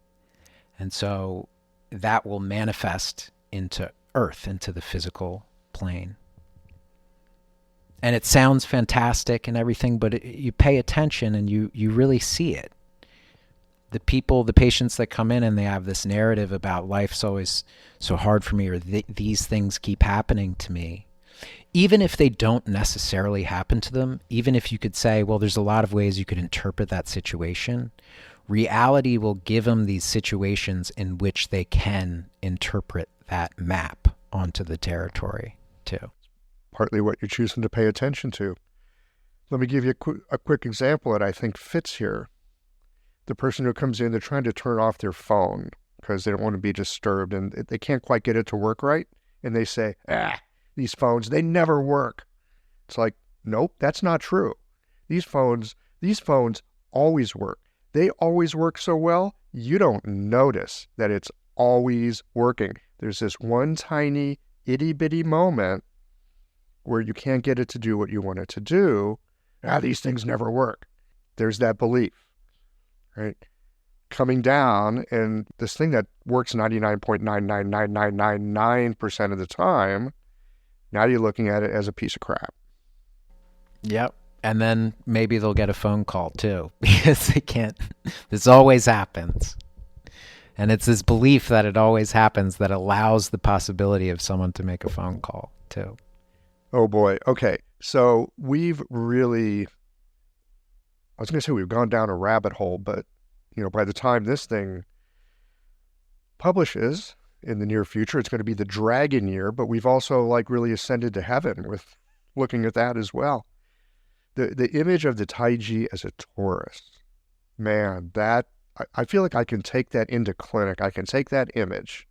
And so that will manifest into earth, into the physical plane. And it sounds fantastic and everything, but you pay attention and you really see it. The patients that come in and they have this narrative about life's always so hard for me, or these things keep happening to me. Even if they don't necessarily happen to them, even if you could say, well, there's a lot of ways you could interpret that situation, reality will give them these situations in which they can interpret that map onto the territory too. Partly what you're choosing to pay attention to. Let me give you a quick example that I think fits here. The person who comes in, they're trying to turn off their phone because they don't want to be disturbed and they can't quite get it to work right. And they say, these phones, they never work. It's like, nope, that's not true. These phones always work. They always work so well, you don't notice that it's always working. There's this one tiny itty-bitty moment where you can't get it to do what you want it to do. These things never work. There's that belief, right? Coming down, and this thing that works 99.99999% of the time, now you're looking at it as a piece of crap. Yep. And then maybe they'll get a phone call too, because they can't. This always happens. And it's this belief that it always happens that allows the possibility of someone to make a phone call too. Oh boy. Okay. So we've really, I was going to say we've gone down a rabbit hole, but by the time this thing publishes in the near future, it's going to be the dragon year, but we've also really ascended to heaven with looking at that as well. The image of the Taiji as a Taurus, man, that I feel like I can take that into clinic. I can take that image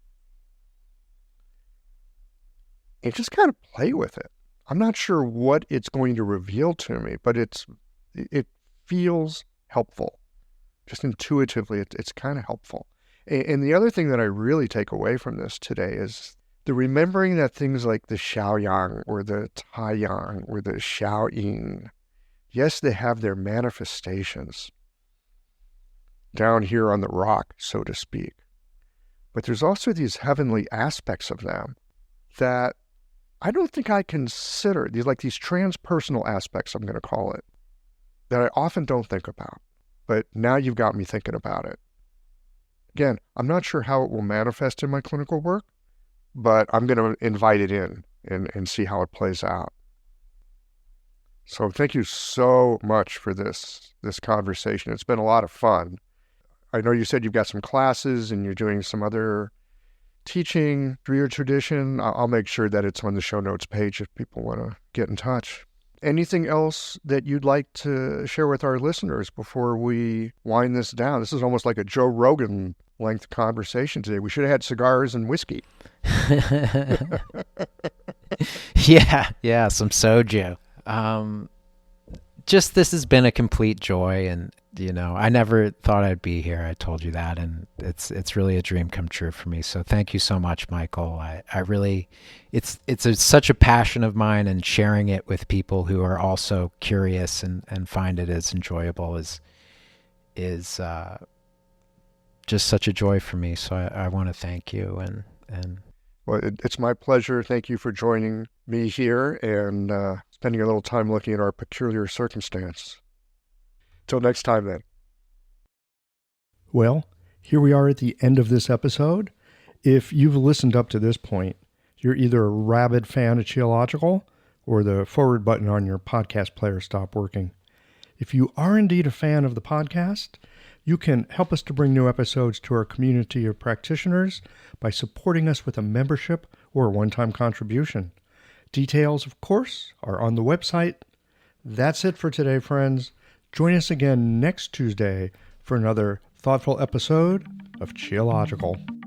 and just kind of play with it. I'm not sure what it's going to reveal to me, but it feels helpful. Just intuitively, it's kind of helpful. And the other thing that I really take away from this today is the remembering that things like the Xiaoyang or the Taiyang or the Xiaoying, yes, they have their manifestations down here on the rock, so to speak. But there's also these heavenly aspects of them that I don't think I consider, these transpersonal aspects, I'm going to call it, that I often don't think about. But now you've got me thinking about it. Again, I'm not sure how it will manifest in my clinical work, but I'm going to invite it in and see how it plays out. So thank you so much for this conversation. It's been a lot of fun. I know you said you've got some classes and you're doing some other teaching through your tradition. I'll make sure that it's on the show notes page if people want to get in touch. Anything else that you'd like to share with our listeners before we wind this down? This is almost like a Joe Rogan length conversation today. We should have had cigars and whiskey. Yeah, some soju. Just this has been a complete joy, and I never thought I'd be here. I told you that, and it's really a dream come true for me. So thank you so much, Michael. I really, it's such a passion of mine, and sharing it with people who are also curious and find it as enjoyable is just such a joy for me. So I want to thank you and. Well, it's my pleasure. Thank you for joining me here and spending a little time looking at our peculiar circumstance. Till next time, then. Well, here we are at the end of this episode. If you've listened up to this point, you're either a rabid fan of Qiological or the forward button on your podcast player stopped working. If you are indeed a fan of the podcast, you can help us to bring new episodes to our community of practitioners by supporting us with a membership or a one-time contribution. Details, of course, are on the website. That's it for today, friends. Join us again next Tuesday for another thoughtful episode of Qiological.